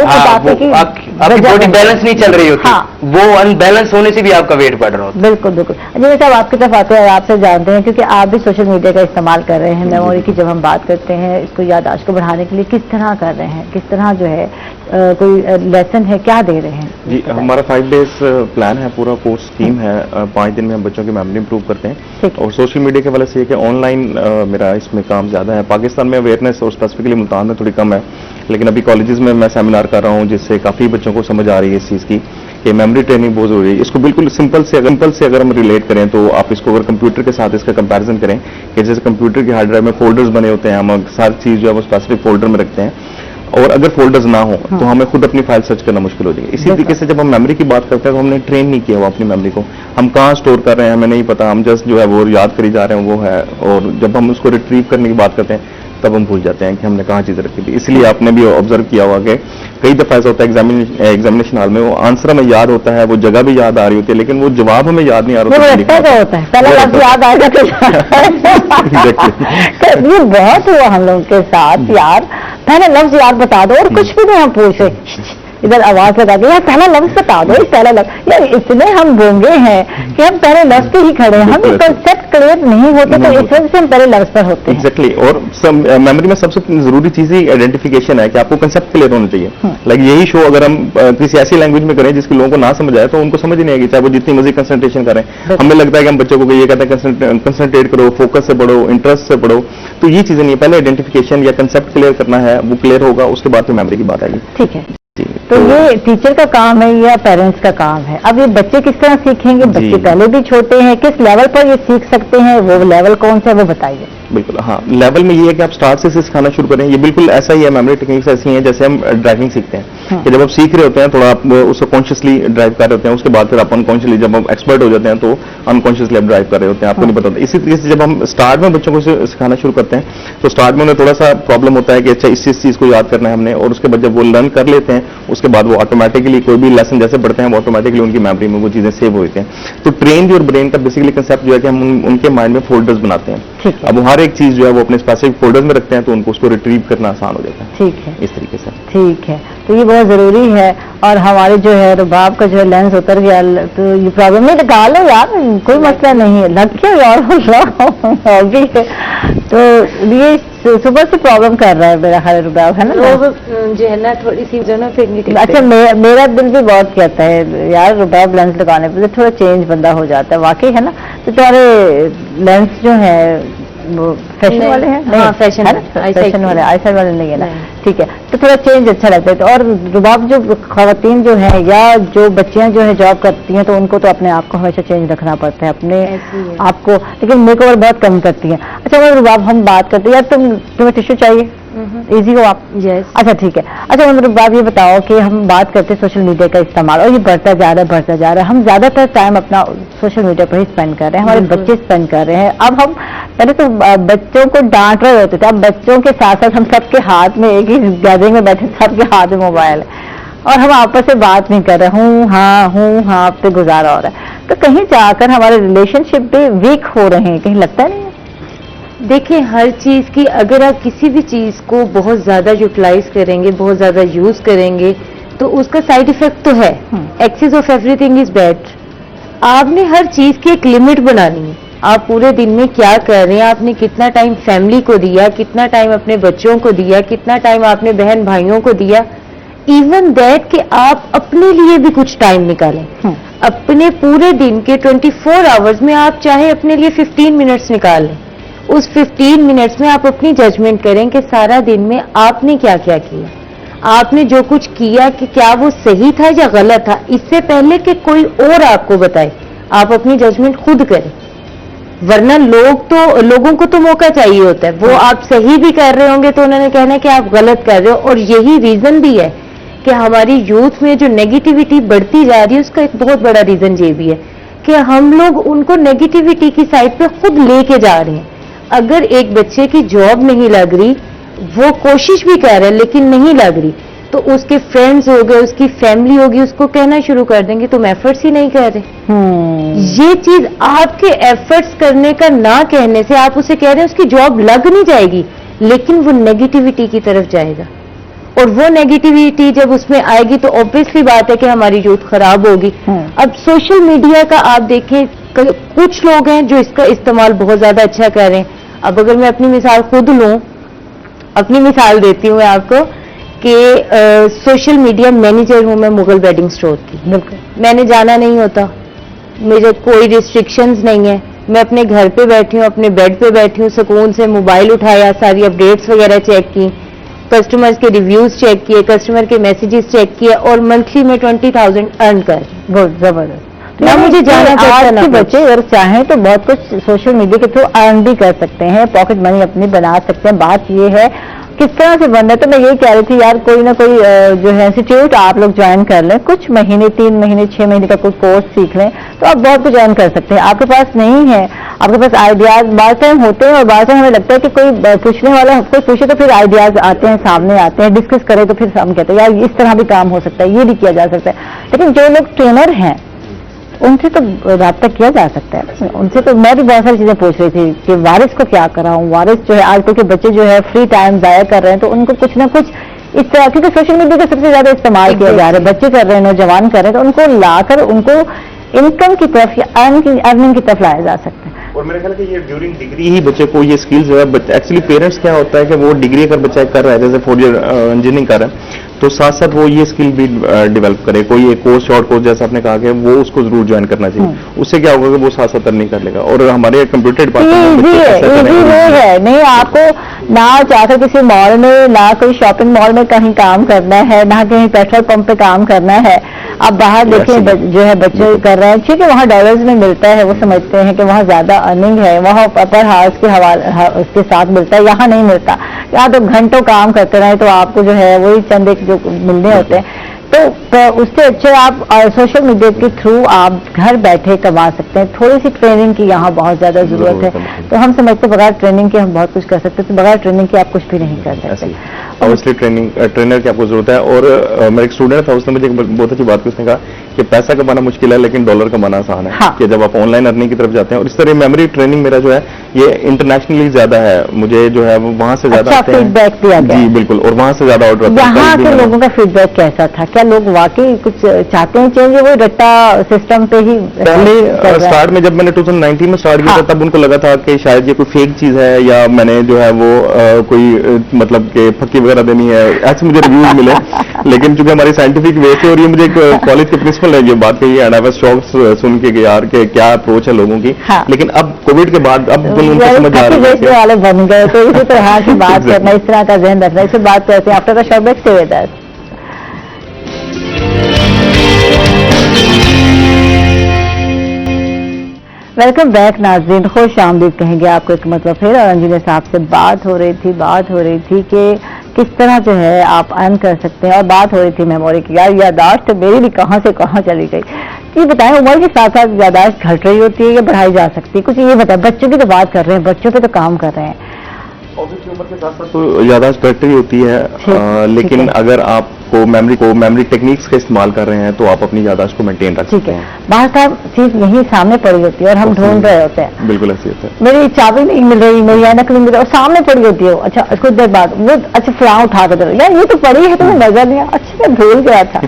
हाँ,
बताते कि
आपकी
वजह
बॉडी
नहीं
बैलेंस
है।
नहीं चल रही होती,
हाँ।
वो अनबैलेंस होने से भी आपका वेट बढ़ रहा होता है।
बिल्कुल बिल्कुल। अजय साहब आपकी तरफ आते हैं, आपसे जानते हैं, क्योंकि आप भी सोशल मीडिया का इस्तेमाल कर रहे हैं, मेमोरी की जब हम बात करते हैं, इसको याददाश्त को बढ़ाने के लिए किस तरह कर रहे हैं, किस तरह जो है कोई लेसन है, क्या दे रहे हैं?
जी, हमारा 5 डेज प्लान है, पूरा कोर्स स्कीम है। 5 दिन में हम बच्चों की मेमोरी इंप्रूव करते हैं,
ठीक है।
और सोशल मीडिया के हवाले से ये कि ऑनलाइन मेरा इसमें काम ज़्यादा है। पाकिस्तान में अवेयरनेस और स्पेसिफिकली मुल्तान में थोड़ी कम है, लेकिन अभी कॉलेजेस में मैं सेमिनार कर रहा हूँ, जिससे काफ़ी बच्चों को समझ आ रही है इस चीज़ की कि मेमोरी ट्रेनिंग बहुत ज़रूरी है। इसको बिल्कुल सिंपल से अगर हम रिलेट करें तो आप इसको अगर कंप्यूटर के साथ इसका कंपैरिजन करें कि जैसे कंप्यूटर की हार्ड ड्राइव में फोल्डर्स बने होते हैं, हम सारी चीज़ जो है वो स्पेसिफिक फोल्डर में रखते हैं, और अगर फोल्डर्स ना हो तो हमें खुद अपनी फाइल सर्च करना मुश्किल हो जाएगी। इसी तरीके से जब हम मेमोरी की बात करते हैं तो हमने ट्रेन नहीं किया हुआ अपनी मेमोरी को, हम कहाँ स्टोर कर रहे हैं हमें नहीं पता, हम जस्ट जो है वो याद करी जा रहे हैं वो है, और जब हम उसको रिट्रीव करने की बात करते हैं तब हम भूल जाते हैं कि हमने कहाँ चीज़ रखी थी। इसलिए आपने भी ऑब्जर्व किया होगा कि कई दफ़ा ऐसा होता है एग्जामिनेशन हॉल में वो आंसर हमें याद होता है, वो जगह भी याद आ रही होती है, लेकिन वो जवाब हमें याद नहीं आ रहा
वो रखता क्या होता है, पहला लफ्ज याद आएगा तो ये बहुत हुआ हम लोगों के साथ यार, पहले लफ्ज याद बता दो और कुछ भी नहीं हम पूछे, इधर आवाज लगा के यार पहला लफ्ज बता दो, पहला लफ्ज, यार इतने हम गूंगे हैं कि हम पहले लफ्ज पे ही खड़े हैं, हम कंसेप्ट क्लियर नहीं होते, तो इस वजह से हम पहले लफ्ज पर होते हैं।
एग्जैक्टली, और मेमोरी में सबसे जरूरी चीज ही आइडेंटिफिकेशन है कि आपको कंसेप्ट क्लियर होना चाहिए। लाइक यही शो अगर हम किसी ऐसी लैंग्वेज में करें जिसके लोगों को ना समझ आए तो उनको समझ नहीं आएगी, चाहे वो जितनी मर्जी कंसंट्रेशन करें। हमें लगता है कि हम बच्चों को ये कहते हैं कंसंट्रेट करो, फोकस से पढ़ो, इंटरेस्ट से पढ़ो, तो ये चीजें नहीं है। पहले आइडेंटिफिकेशन या कंसेप्ट क्लियर करना है, वो क्लियर होगा, उसके बाद तो मेमोरी की बात आएगी।
ठीक है, तो ये टीचर का काम है या पेरेंट्स का काम है? अब ये बच्चे किस तरह सीखेंगे? बच्चे पहले भी छोटे हैं, किस लेवल पर ये सीख सकते हैं, वो लेवल कौन सा है वो बताइए।
बिल्कुल, हाँ, लेवल में ये है कि आप स्टार्ट से सिखाना शुरू करें। ये बिल्कुल ऐसा ही है, मेमोरी टेक्निक्स ऐसी हैं जैसे हम ड्राइविंग सीखते हैं कि जब आप सीख रहे होते हैं थोड़ा आप उसको कॉन्शियसली ड्राइव कर रहे होते हैं, उसके बाद फिर आप अनकॉन्शियसली जब आप एक्सपर्ट हो जाते हैं तो अनकॉन्शियसली आप ड्राइव कर रहे होते हैं, आपको नहीं पता होता। इसी तरीके से जब हम स्टार्ट में बच्चों को सिखाना शुरू करते हैं तो स्टार्ट में उन्हें थोड़ा सा प्रॉब्लम होता है कि अच्छा इस चीज को याद करना है हमने, और उसके बाद जब वो लर्न कर लेते हैं उसके बाद वो ऑटोमेटिकली कोई भी लेसन जैसे पढ़ते हैं वो ऑटोमेटिकली उनकी मेमोरी में वो चीजें सेव होती हैं। तो ट्रेन योर ब्रेन का बेसिकली कंसेप्ट जो है कि हम उनके माइंड में फोल्डर्स बनाते हैं। अब वो हर एक चीज जो है वो अपने स्पेसिफिक फोल्डर्स में रखते हैं तो उनको उसको रिट्रीव करना आसान हो जाता है।
ठीक है,
इस तरीके से।
ठीक है, तो ये बहुत जरूरी है। और हमारे जो है रुबाब का जो है लेंस उतर गया, तो ये प्रॉब्लम नहीं, लगा लो यार, कोई मसला नहीं है, लग क्यों यार हॉबी है। तो ये सुबह से प्रॉब्लम कर रहा है मेरा ख्याल रुबाब, है ना?
जो है ना थोड़ी सी जो ना फिर
अच्छा, मेरा दिल भी बहुत कहता है यार रुबाब लेंस लगाने पर थोड़ा चेंज बंदा हो जाता है, वाकई है ना? तो तुम्हारे लेंस जो है वो फैशन वाले हैं?
हाँ, फैशन
वाले, आईसाइड वाले नहीं है ना? ठीक है, तो थोड़ा चेंज अच्छा लगता है। तो और रुबाब जो खवातीन जो है या जो बच्चियां जो है जॉब करती हैं तो उनको तो अपने आप को हमेशा चेंज रखना पड़ता है, अपने आप को, लेकिन मेक ओवर बहुत कम करती हैं। अच्छा रुबाब, हम बात करते हैं यार, तुम्हें टिश्यू चाहिए? इजी हो आप?
यस।
अच्छा ठीक है। अच्छा रुबाब ये बताओ कि हम बात करते हैं सोशल मीडिया का इस्तेमाल, और ये बढ़ता जा रहा है, हम ज्यादातर टाइम अपना सोशल मीडिया पर ही स्पेंड कर रहे हैं, हमारे बच्चे स्पेंड कर रहे हैं। अब हम पहले तो बच्चों को डांट रहे होते थे, अब बच्चों के साथ साथ हम सबके हाथ में, एक ही गैदरिंग में बैठे सबके हाथ में मोबाइल है और हम आपस में बात नहीं कर रहे, हूँ हाँ पे गुजारा हो रहा है। तो कहीं जाकर हमारे रिलेशनशिप भी वीक हो रहे हैं, कहीं लगता नहीं है?
देखिए, हर चीज की अगर आप किसी भी चीज को बहुत ज्यादा यूटिलाइज करेंगे, बहुत ज्यादा यूज करेंगे तो उसका साइड इफेक्ट तो है। Excess of everything is bad. आपने हर चीज की एक लिमिट बनानी है। आप पूरे दिन में क्या कर रहे हैं, आपने कितना टाइम फैमिली को दिया, कितना टाइम अपने बच्चों को दिया, कितना टाइम आपने बहन भाइयों को दिया, इवन दैट कि आप अपने लिए भी कुछ टाइम निकालें। अपने पूरे दिन के 24 आवर्स में आप चाहे अपने लिए 15 मिनट्स निकाल लें, उस 15 मिनट्स में आप अपनी जजमेंट करें कि सारा दिन में आपने क्या क्या किया, आपने जो कुछ किया कि क्या वो सही था या गलत था, इससे पहले कि कोई और आपको बताए आप अपनी जजमेंट खुद करें। वरना लोगों को तो मौका चाहिए होता है, वो आप सही भी कर रहे होंगे तो उन्होंने कहना है कि आप गलत कर रहे हो। और यही रीजन भी है कि हमारी यूथ में जो नेगेटिविटी बढ़ती जा रही है उसका एक बहुत बड़ा रीजन ये भी है कि हम लोग उनको नेगेटिविटी की साइड पे खुद लेके जा रहे हैं। अगर एक बच्चे की जॉब नहीं लग रही, वो कोशिश भी कर रहा है लेकिन नहीं लग रही, तो उसके फ्रेंड्स हो गए, उसकी फैमिली होगी, उसको कहना शुरू कर देंगे तुम एफर्ट्स ही नहीं कर रहे। ये चीज आपके एफर्ट्स करने का ना कहने से आप उसे कह रहे हैं उसकी जॉब लग नहीं जाएगी, लेकिन वो नेगेटिविटी की तरफ जाएगा। और वो नेगेटिविटी जब उसमें आएगी तो ऑब्वियसली बात है कि हमारी यूथ खराब होगी। अब सोशल मीडिया का आप देखें, कुछ लोग हैं जो इसका इस्तेमाल बहुत ज्यादा अच्छा कर रहे हैं। अब अगर मैं अपनी मिसाल खुद लूं, अपनी मिसाल देती हूँ मैं आपको कि सोशल मीडिया मैनेजर हूं मैं मुगल वेडिंग स्टोर की। मैंने जाना नहीं होता, मेरे कोई रिस्ट्रिक्शंस नहीं है, मैं अपने घर पे बैठी हूँ, अपने बेड पे बैठी हूँ, सुकून से मोबाइल उठाया, सारी अपडेट्स वगैरह चेक की, कस्टमर्स के रिव्यूज चेक किए, कस्टमर के मैसेजेस चेक किए और मंथली में 20,000 अर्न कर। बहुत जबरदस्त। ना मुझे जाना पड़ता ना बच्चे अगर चाहें तो बहुत कुछ सोशल मीडिया के थ्रू अर्न भी कर सकते हैं, पॉकेट मनी अपनी बना सकते हैं। बात ये है किस तरह से बनना है। तो मैं ये कह रही थी यार कोई ना कोई जो है इंस्टीट्यूट आप लोग ज्वाइन कर लें, कुछ महीने 3 महीने 6 महीने का कोई कोर्स सीख लें तो आप बहुत कुछ ज्वाइन कर सकते हैं। आपके पास नहीं है, आपके पास आइडियाज बार टाइम होते हैं और बार टाइम हमें लगता है कि कोई पूछने वाला कोई पूछे तो फिर आइडियाज आते हैं, सामने आते हैं, डिस्कस करें तो फिर हम कहते हैं यार इस तरह भी काम हो सकता है, ये भी किया जा सकता है। लेकिन जो लोग ट्रेनर हैं उनसे तो राब्ता किया जा सकता है। उनसे तो मैं भी बहुत सारी चीजें पूछ रही थी कि वारिस को क्या कराऊं, वारिस जो है आजकल के बच्चे जो है फ्री टाइम जाया कर रहे हैं तो उनको कुछ ना कुछ
इस तरह, क्योंकि सोशल मीडिया का सबसे ज्यादा इस्तेमाल किया जा रहा है, बच्चे कर रहे हैं, नौजवान कर रहे हैं, तो उनको लाकर उनको इनकम की तरफ या अर्निंग की तरफ लाया जा सकता है।
और मेरे ख्याल कि ये ड्यूरिंग डिग्री ही बच्चे को ये स्किल्स जो है, एक्चुअली पेरेंट्स क्या होता है कि वो डिग्री अगर बच्चा कर रहा है, जैसे 4 ईयर इंजीनियरिंग कर रहा है, तो साथ साथ वो ये स्किल भी डेवलप करे, कोई एक कोर्स शॉर्ट कोर्स जैसा आपने कहा कि वो उसको जरूर ज्वाइन करना चाहिए, उससे क्या होगा कि वो साथ साथ अर्निंग कर लेगा। और हमारे कंप्यूटर डिपार्टमेंट
है नहीं, आपको ना जाकर किसी मॉल में, ना कोई शॉपिंग मॉल में कहीं काम करना है, ना कहीं पेट्रोल पंप पे काम करना है। आप बाहर देखें जो है बच्चे कर रहे हैं, ठीक है, वहाँ डॉलर्स में मिलता है, वो समझते हैं कि वहाँ ज्यादा अर्निंग है, वहाँ पर हाउस के हवाले उसके साथ मिलता है, यहाँ नहीं मिलता। यहाँ तो घंटों काम करते रहे तो आपको जो है वही चंद एक जो मिलने होते हैं, तो उससे अच्छे आप सोशल मीडिया के थ्रू आप घर बैठे कमा सकते हैं। थोड़ी सी ट्रेनिंग की यहाँ बहुत ज्यादा जरूरत है, तो हम समझते हैं बगैर ट्रेनिंग के हम बहुत कुछ कर सकते हैं, तो बगैर ट्रेनिंग के आप कुछ भी नहीं कर सकते।
ऑब्वियसली ट्रेनर की आपको जरूरत है। और मेरा एक स्टूडेंट था, उसने मुझे एक बहुत अच्छी बात उसने कहा कि पैसा कमाना मुश्किल है लेकिन डॉलर कमाना आसान है।
हाँ।
कि जब आप ऑनलाइन अर्निंग की तरफ जाते हैं, और इस तरह मेमोरी ट्रेनिंग मेरा जो है ये इंटरनेशनली ज्यादा है, मुझे जो है वो वहां से ज्यादा
अच्छा फीडबैक दिया गया।
जी बिल्कुल, और वहां से ज्यादा ऑर्डर।
यहाँ के लोगों का फीडबैक कैसा था? क्या लोग वाकई कुछ चाहते हैं चेंज, वो रट्टा सिस्टम पे ही?
पहले स्टार्ट में जब मैंने 2019 में स्टार्ट किया था, तब उनको लगा था कि शायद ये कोई फेक चीज है, या मैंने जो है वो कोई मतलब कि फक्की वगैरह देनी है, ऐसे मुझे रिव्यूज मिले। लेकिन चूंकि हमारी साइंटिफिक वे से, और ये मुझे एक कॉलेज के प्रिंसिपल ने ये बात कही, एंड आई वाज शॉक्ड सुन के यार कि क्या अप्रोच है लोगों की।
हाँ।
लेकिन अब कोविड के बाद अब उनको समझ आ रही है
वाले बन गए, तो इसी तरह की बात करना, इस तरह का ध्यान रखना, इससे बात करते हैं after the short break. Stay with us. Welcome back नाज़रीन, खुश आमदीद कहेंगे आपको एक मतलब फिर। और इंजीनियर साहब से बात हो रही थी कि किस तरह जो है आप अर्न कर सकते हैं, और बात हो रही थी मेमोरी की। यार यादाश्त तो मेरी भी कहाँ से कहाँ चली गई। ये बताएं, उम्र के साथ साथ यादाश्त घट रही होती है या बढ़ाई जा सकती है? कुछ ये बताएं। बच्चों की तो बात कर रहे हैं, बच्चों पे तो काम कर रहे हैं,
ऑब्वियसली उम्र के साथ साथ तो यादाश्त घट रही होती है, लेकिन अगर आपको मेमोरी टेक्निक्स का इस्तेमाल कर रहे हैं तो आप अपनी यादाश्त को मेंटेन रख सकते हैं।
बाहर का चीज यही सामने पड़ी होती है और हम ढूंढ रहे होते हैं।
बिल्कुल ऐसी होता है।
मेरी चाबी नहीं मिल रही, मेरी ऐनक नहीं मिल रही, और सामने पड़ी होती है। अच्छा कुछ देर बाद वो अच्छा फलां उठा कर दे, यार ये तो पड़ी है, तुम्हें नजर नहीं आया, अच्छा मैं भूल गया था।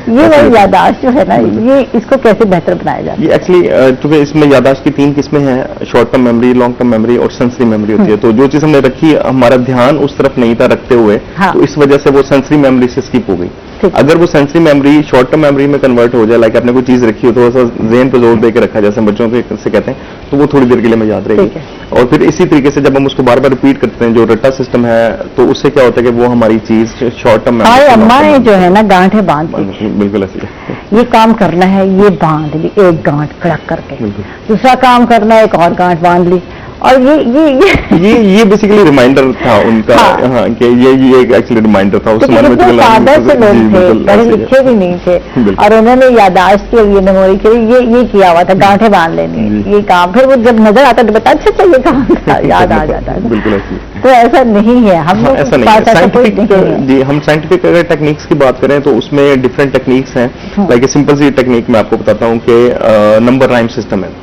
ये वही यादाश्त जो है ना, ये इसको कैसे बेहतर बनाया जाए?
ये एक्चुअली चूंकि इसमें यादाश्त की 3 किस्में हैं, short term memory, long term memory और सेंसरी मेमोरी होती है। तो जो चीज हमने रखी, हमारा ध्यान उस तरफ नहीं था रखते हुए, तो इस वजह से वो सेंसरी मेमोरी से स्किप हो गई। अगर वो sensory memory short term memory में कन्वर्ट हो जाए, लाइक आपने कोई चीज रखी हो, थोड़ा सा ज़हन पे जोर देकर रखा, जैसे बच्चों से कहते हैं, तो वो थोड़ी देर के लिए हमें याद रहेगी। और फिर इसी तरीके से जब हम उसको बार बार रिपीट करते हैं, जो रट्टा सिस्टम है, तो उससे क्या होता है कि वो हमारी चीज शॉर्ट टर्म मेमोरी।
अम्मा ने जो है ना गांठे बांध दी,
बिल्कुल ऐसी
ये काम करना है, ये बांध ली एक गांठ कड़क करके, दूसरा काम करना है एक और गांठ बांध ली, और ये
बेसिकली रिमाइंडर था उनका। हाँ, कि ये एक्चुअली रिमाइंडर था। उस समय में
फादर से लोग थे, पढ़े लिखे भी नहीं थे, और उन्होंने यादाश्त के लिए, मेमोरी के लिए ये किया हुआ था, गांठें बांध लेनी, ये काम। फिर वो जब नजर आता तो बता, अच्छा ये काम था, याद आ जाता है।
बिल्कुल ऐसी।
तो ऐसा नहीं है, हम लोग
ऐसा नहीं है। साइंटिफिक जी, हम साइंटिफिक अगर टेक्निक्स की बात करें तो उसमें डिफरेंट टेक्निक्स हैं। लाइक ए सिंपल सी टेक्निक मैं आपको बताता हूँ कि नंबर राइम सिस्टम है।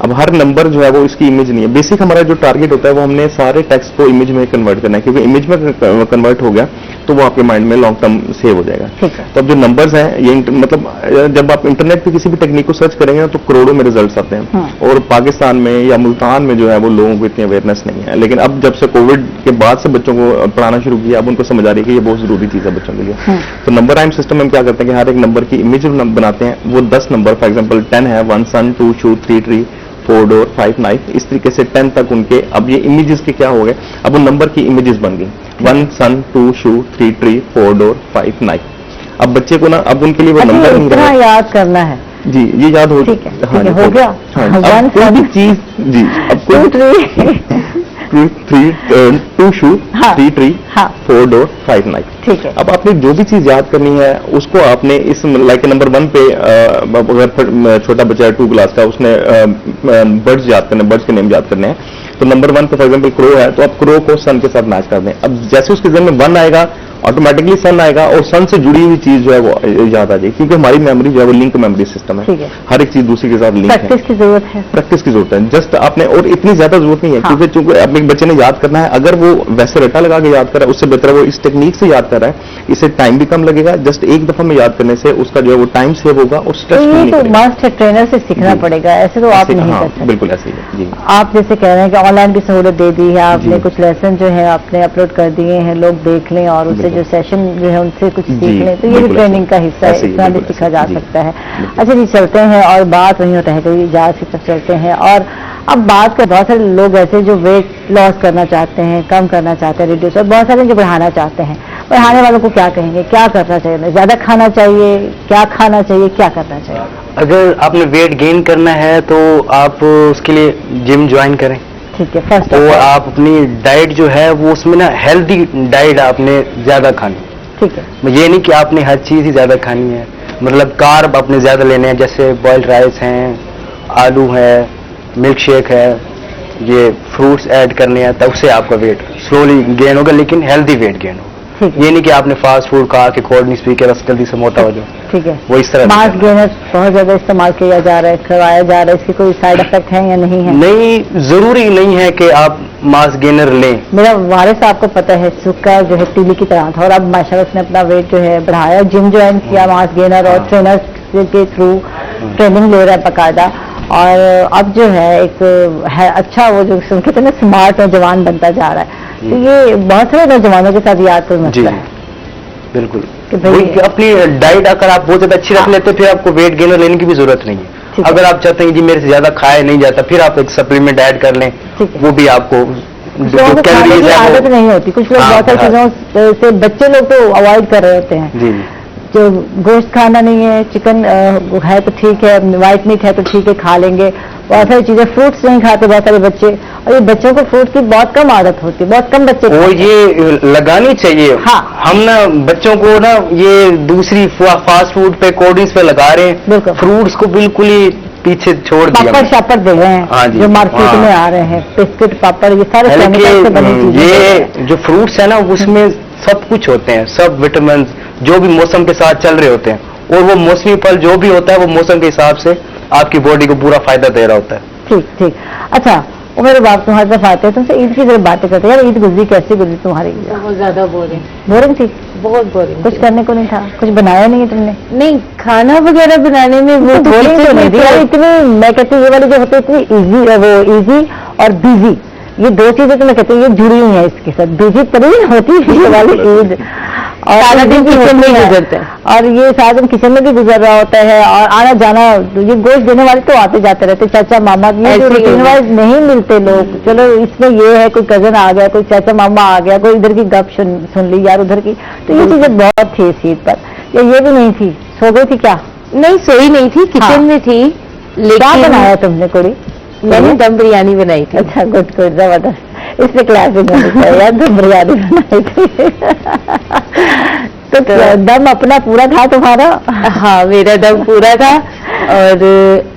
अब हर नंबर जो है वो इसकी इमेज नहीं है। बेसिक हमारा जो टारगेट होता है वो हमने सारे टेक्स्ट को इमेज में कन्वर्ट करना है, क्योंकि इमेज में कन्वर्ट हो गया तो वो आपके माइंड में लॉन्ग टर्म सेव हो जाएगा। तो अब जो नंबर्स हैं, ये मतलब जब आप इंटरनेट पे किसी भी टेक्निक को सर्च करेंगे ना, तो करोड़ों में रिजल्ट्स आते हैं। और पाकिस्तान में या मुल्तान में जो है वो लोगों को इतनी अवेयरनेस नहीं है। लेकिन अब जब से कोविड के बाद से बच्चों को पढ़ाना शुरू किया, अब उनको समझ आ रही है कि ये बहुत जरूरी चीज है बच्चों के लिए। तो नंबर राइम सिस्टम में क्या करते हैं कि हर एक नंबर की इमेज बनाते हैं। वो 10 नंबर, फॉर एग्जाम्पल 10 है, 1 सन, 2 शू, 3 ट्री, 4 डोर, 5 नाइफ, इस तरीके से 10 तक उनके। अब ये इमेजेस के क्या हो गए, अब वो नंबर की इमेजेस बन गई। 1 सन, 2 शू, 3 ट्री, 4 डोर, 5 नाइफ। अब बच्चे को ना, अब उनके लिए वो नंबर नहीं रहा,
याद करना है
जी, ये याद हो
ठीक है, हो गया।
अब कोई भी चीज जी, अब कोई 2 शू, 3 ट्री, 4 डोर, 5 नाइफ,
ठीक है।
अब आपने जो भी चीज याद करनी है उसको आपने इस लाइक नंबर 1 पे, अगर छोटा बच्चा है 2 क्लास का, उसने बर्ड्स याद करने, बर्ड्स के नेम याद करने हैं, तो नंबर 1 पे फॉर एग्जाम्पल क्रो है, तो आप क्रो को सन के साथ मैच कर दें। अब जैसे उसके जहन में 1 आएगा, ऑटोमेटिकली सन आएगा और सन से जुड़ी हुई चीज जो है वो याद आ जाएगी, क्योंकि हमारी मेमोरी जो है वो लिंक मेमोरी सिस्टम है, हर एक चीज दूसरी के साथ लिंक है।
प्रैक्टिस की जरूरत है,
प्रैक्टिस की जरूरत है जस्ट आपने, और इतनी ज्यादा जरूरत नहीं है,
हाँ।
क्योंकि चूंकि अब एक बच्चे ने याद करना है, अगर वो वैसे रटा लगा के याद कर रहा है उससे बेहतर है वो इस टेक्निक से याद कर रहा है, इससे टाइम भी कम लगेगा, जस्ट एक दफा में याद करने से उसका जो है वो टाइम सेव होगा और स्ट्रेस
तो ये
नहीं
तो
करेगा।
मस्ट है, ट्रेनर से सीखना पड़ेगा, ऐसे तो आप नहीं कर सकते।
बिल्कुल ऐसे ही है जी।
आप जैसे कह रहे हैं कि ऑनलाइन भी सहूलत दे दी है आपने,
जी।
कुछ लेसन जो है आपने अपलोड कर दिए हैं, लोग देख लें और उससे जो सेशन जो है उनसे कुछ
जी,
सीख लें, तो ये भी
बिल्कुल
ट्रेनिंग का हिस्सा है,
ऐसे ही,
इतना भी
बिल्कुल
सीखा
ऐसे,
जा
जी।
सकता है। अच्छा जी, चलते हैं और बात वहीं रह गई, जहाज की तरफ चलते हैं। और अब बात कर, बहुत सारे लोग ऐसे जो वेट लॉस करना चाहते हैं, कम करना चाहते हैं, रिड्यूस, और बहुत सारे जो बढ़ाना चाहते हैं, बढ़ाने वालों को क्या कहेंगे, क्या करना चाहिए, ज्यादा खाना चाहिए, क्या खाना चाहिए, क्या करना चाहिए?
अगर आपने वेट गेन करना है तो आप उसके लिए जिम ज्वाइन करें,
ठीक है, फर्स्ट
और आप अपनी डाइट जो है वो उसमें ना हेल्दी डाइट आपने ज्यादा खानी।
ठीक है,
ये नहीं कि आपने हर चीज ही ज्यादा खानी है, मतलब कार्ब आपने ज्यादा लेने हैं, जैसे बॉइल्ड राइस हैं, आलू है, मिल्क शेक है, ये फ्रूट्स ऐड करने हैं, तब से आपका वेट स्लोली गेन होगा, लेकिन हेल्दी वेट गेन होगा।
ठीक है,
ये नहीं कि आपने फास्ट फूड खा के कोल्ड ड्रिंक्स पी के बस जल्दी से मोटा हो जाओ,
ठीक है।
वो इस तरह
मास
नहीं करना।
गेनर बहुत ज्यादा इस्तेमाल किया जा रहा है, करवाया जा रहा है, इसके कोई साइड इफेक्ट है या नहीं है?
नहीं, जरूरी नहीं है कि आप मास गेनर लें।
मेरा वारिस आपको पता है सुक्का जो है टीली की तरह था, और अब माशाल्लाह उसने अपना वेट जो है बढ़ाया, जिम ज्वाइन किया, मास गेनर और ट्रेनर के थ्रू ट्रेनिंग ले रहा है बाकायदा, और अब जो है एक है अच्छा, वो जो कहते हैं ना स्मार्ट नौजवान बनता जा रहा है। तो ये बहुत सारे नौजवानों के साथ याद कोई
जी
मसला है
बिल्कुल,
कि भाई
वही अपनी डाइट अगर आप बहुत ज्यादा अच्छी रख लेते हैं, फिर आपको वेट गेनर लेने की भी जरूरत नहीं
ठीक
है।
है।
अगर आप चाहते हैं कि जी मेरे से ज्यादा खाया नहीं जाता, फिर आप एक सप्लीमेंट ऐड कर लें,
ठीक है।
वो भी आपको
कुछ लोगों को खाने की आदत नहीं होती, कुछ लोग
हाँ,
बहुत सारी
हाँ।
चीजों से, बच्चे लोग तो अवॉइड कर रहे होते हैं,
जी
जो गोश्त खाना नहीं है, चिकन है तो ठीक है, व्हाइट मीट है तो ठीक है, खा लेंगे, बहुत सारी चीजें, फ्रूट्स नहीं खाते बहुत सारे बच्चे, और ये बच्चों को फ्रूट की बहुत कम आदत होती है, बहुत कम बच्चे
और
खाते हैं।
ये लगानी चाहिए।
हाँ।
हम ना बच्चों को ना ये दूसरी फास्ट फूड पे, कोल्ड ड्रिंक्स पे लगा रहे हैं,
बिल्कुल।
फ्रूट्स को बिल्कुल ही पीछे छोड़ दिया
पापड़ शापड़ दे रहे
हाँ
हैं
जी,
जो मार्केट
हाँ।
में आ रहे हैं, बिस्किट पापड़, ये सारे
हालांकि
केमिकल से बनी चीजें दे रहे हैं।
ये जो फ्रूट्स है ना उसमें सब कुछ होते हैं, सब विटामिन जो भी मौसम के साथ चल रहे होते हैं, और वो मौसमी फल जो भी होता है वो मौसम के हिसाब से आपकी बॉडी को पूरा फायदा दे रहा होता है।
ठीक ठीक। अच्छा, वो मेरे बाप तुम्हारे तरफ आते हैं, तुमसे ईद की तरफ बातें करते हैं, यार ईद गुजरी कैसे गुजरी तुम्हारी?
बहुत ज्यादा बोरिंग,
बोरिंग थी,
बहुत बोरिंग।
कुछ करने को नहीं था, कुछ बनाया नहीं है तुमने?
नहीं, खाना वगैरह बनाने में वो तो
बोरिंग तो
kitchen
नहीं
में
थी यार, इतनी, मैं कहती हूँ ये वाली जो होती है इतनी इजी है, वो इजी और बिजी, ये दो चीजें तो मैं कहती हूँ ये जुड़ी हुई हैं इसके साथ, बिजी तरीन होती है ये वाली ईद, और
सारा दिन
easy भी
किचन में
होती है,
गुजरता है।
और ये सारा दिन किचन में भी गुजर रहा होता है, और आना जाना, ये गोश्त देने वाले तो आते जाते रहते, चाचा मामा, ये
ऐसे
जो
ही
रूटीन
होगा।
वाइज नहीं मिलते लोग, चलो इसमें ये है कोई कजन आ गया, कोई चाचा मामा आ गया, कोई इधर की गप सुन ली यार उधर की, तो ये चीजें बहुत थी इस ईद पर, या ये भी नहीं थी, सो गई थी क्या?
नहीं, सोई नहीं थी, किचन
हाँ।
में थी,
क्या
लेकिन
बनाया तुमने कुड़ी?
मैंने दम बिरयानी बनाई थी।
अच्छा, गुड गुड, जबरदस्त, इसमें क्लासिक होनी चाहिए यार, तुम बिरयानी बनाई थी तो दम अपना पूरा था तुम्हारा?
हाँ, मेरा दम पूरा था, और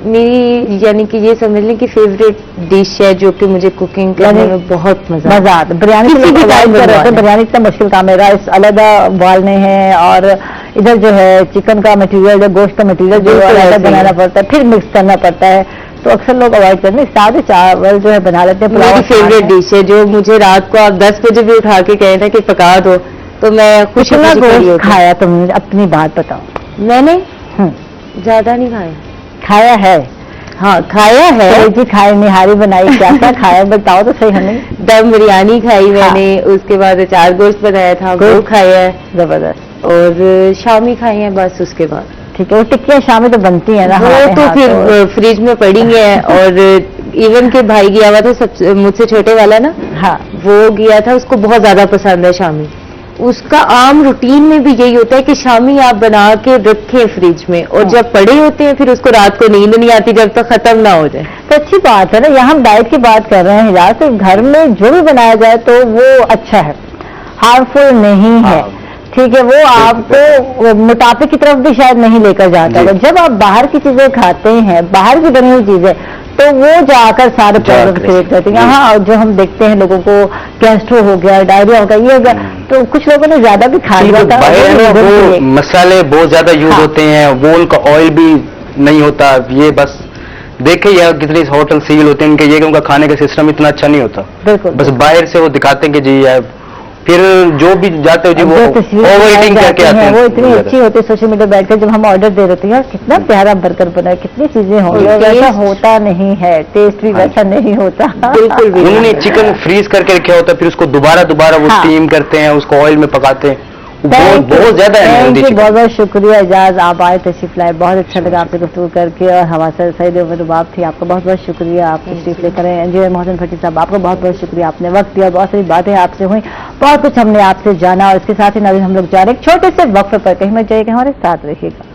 मेरी यानी कि ये समझ लें कि फेवरेट डिश है जो कि मुझे कुकिंग करने में बहुत मजा
मजा आता है। बिरयानी
किसी भी
अवॉइड
time
कर रहे थे,
बनवाना।
बिरयानी इतना मुश्किल काम है, राइस अलग उबालने हैं, और इधर जो है चिकन का मटेरियल, गोश्त का मटेरियल जो
बिल्कुल
अलग
ऐसे ही
बनाना
है।
पड़ता है, फिर मिक्स करना पड़ता है, तो अक्सर लोग अवॉइड करते हैं। सादे चावल जो है बना लेते हैं, पुलाव
मेरी फेवरेट डिश है, जो मुझे रात को आप 10 बजे भी उठा के कहे था कि पका दो, तो मैं खुशी
कितना
खुशी खड़ी
गोश्त
होती।
खाया तुमने, अपनी बात बताओ।
मैंने
हम्म,
ज्यादा नहीं खाया।
खाया है?
हाँ, खाया है।
जी खाई, निहारी बनाई, क्या क्या खाया बताओ तो सही हमें।
दम बिरयानी खाई मैंने, उसके बाद अचार गोश्त बनाया था वो
गोश्त।
खाया है,
जबरदस्त,
और शामी खाई है बस। उसके बाद
ठीक है, वो टिक्कियाँ शामी तो बनती है ना
वो
हमारे
तो
यहाँ,
फिर फ्रिज में पड़ी है, और इवन के भाई गया हुआ था सब मुझसे छोटे वाला ना,
हाँ
वो गया था, उसको बहुत ज्यादा पसंद है शामी। उसका आम रूटीन में भी यही होता है कि शामी आप बना के रखें फ्रिज में, और
हाँ।
जब पड़े होते हैं फिर उसको रात को नींद नहीं आती जब तक खत्म ना हो जाए।
तो अच्छी बात है ना, यहाँ हम डाइट की बात कर रहे हैं हिजाज, तो घर में जो भी बनाया जाए तो वो अच्छा है, हार्मफुल नहीं है, ठीक है, वो आपको मोटापे की तरफ भी शायद नहीं लेकर जाता है। जब आप बाहर की चीजें खाते हैं, बाहर की बनी हुई चीजें, तो वो जाकर सारे प्रॉब्लम क्रिएट करती हैं। हाँ, जो हम देखते हैं लोगों को गैस्ट्रो हो गया, डायरिया हो गया, ये हो गया, तो कुछ लोगों ने ज्यादा भी खा लिया था।
वो मसाले बहुत ज्यादा यूज होते हैं, वो उनका ऑयल भी नहीं होता, ये बस देखे यार कितने होटल सील होते हैं इनके, ये कि उनका खाने का सिस्टम इतना अच्छा नहीं होता।
बिल्कुल,
बस बाहर से वो दिखाते हैं कि जी यार, फिर जो भी जाते हो जी वो ओवर ईटिंग करके आते हैं,
वो इतनी अच्छी होती है सोशल मीडिया बैठकर जब हम ऑर्डर दे देते हैं, यार कितना प्यारा बर्गर बना है, कितनी चीजें होंगी, और वैसा होता नहीं है, टेस्ट भी वैसा नहीं होता।
बिल्कुल भी
उन्होंने चिकन फ्रीज करके रखा होता है, फिर उसको दोबारा वो स्टीम करते हैं, उसको ऑयल में पकाते हैं, बहुत ज्यादा
बहुत बहुत शुक्रिया एजाज, आप आए तशरीफ लाए, बहुत अच्छा लगा आपसे गुफ्तगू करके, और हमारे साथ सईद रुबाब थी, आपका बहुत बहुत शुक्रिया, आप तशरीफ लेकर आए। एनजीओ मोहसिन भट्टी साहब, आपका बहुत बहुत शुक्रिया, आपने वक्त दिया, बहुत सारी बातें आपसे हुई, बहुत कुछ हमने आपसे जाना, और इसके साथ ही नाज़रीन हम लोग जा रहे हैं छोटे से वक्फे पर, कहीं मत जाइएगा, हमारे साथ रहिएगा।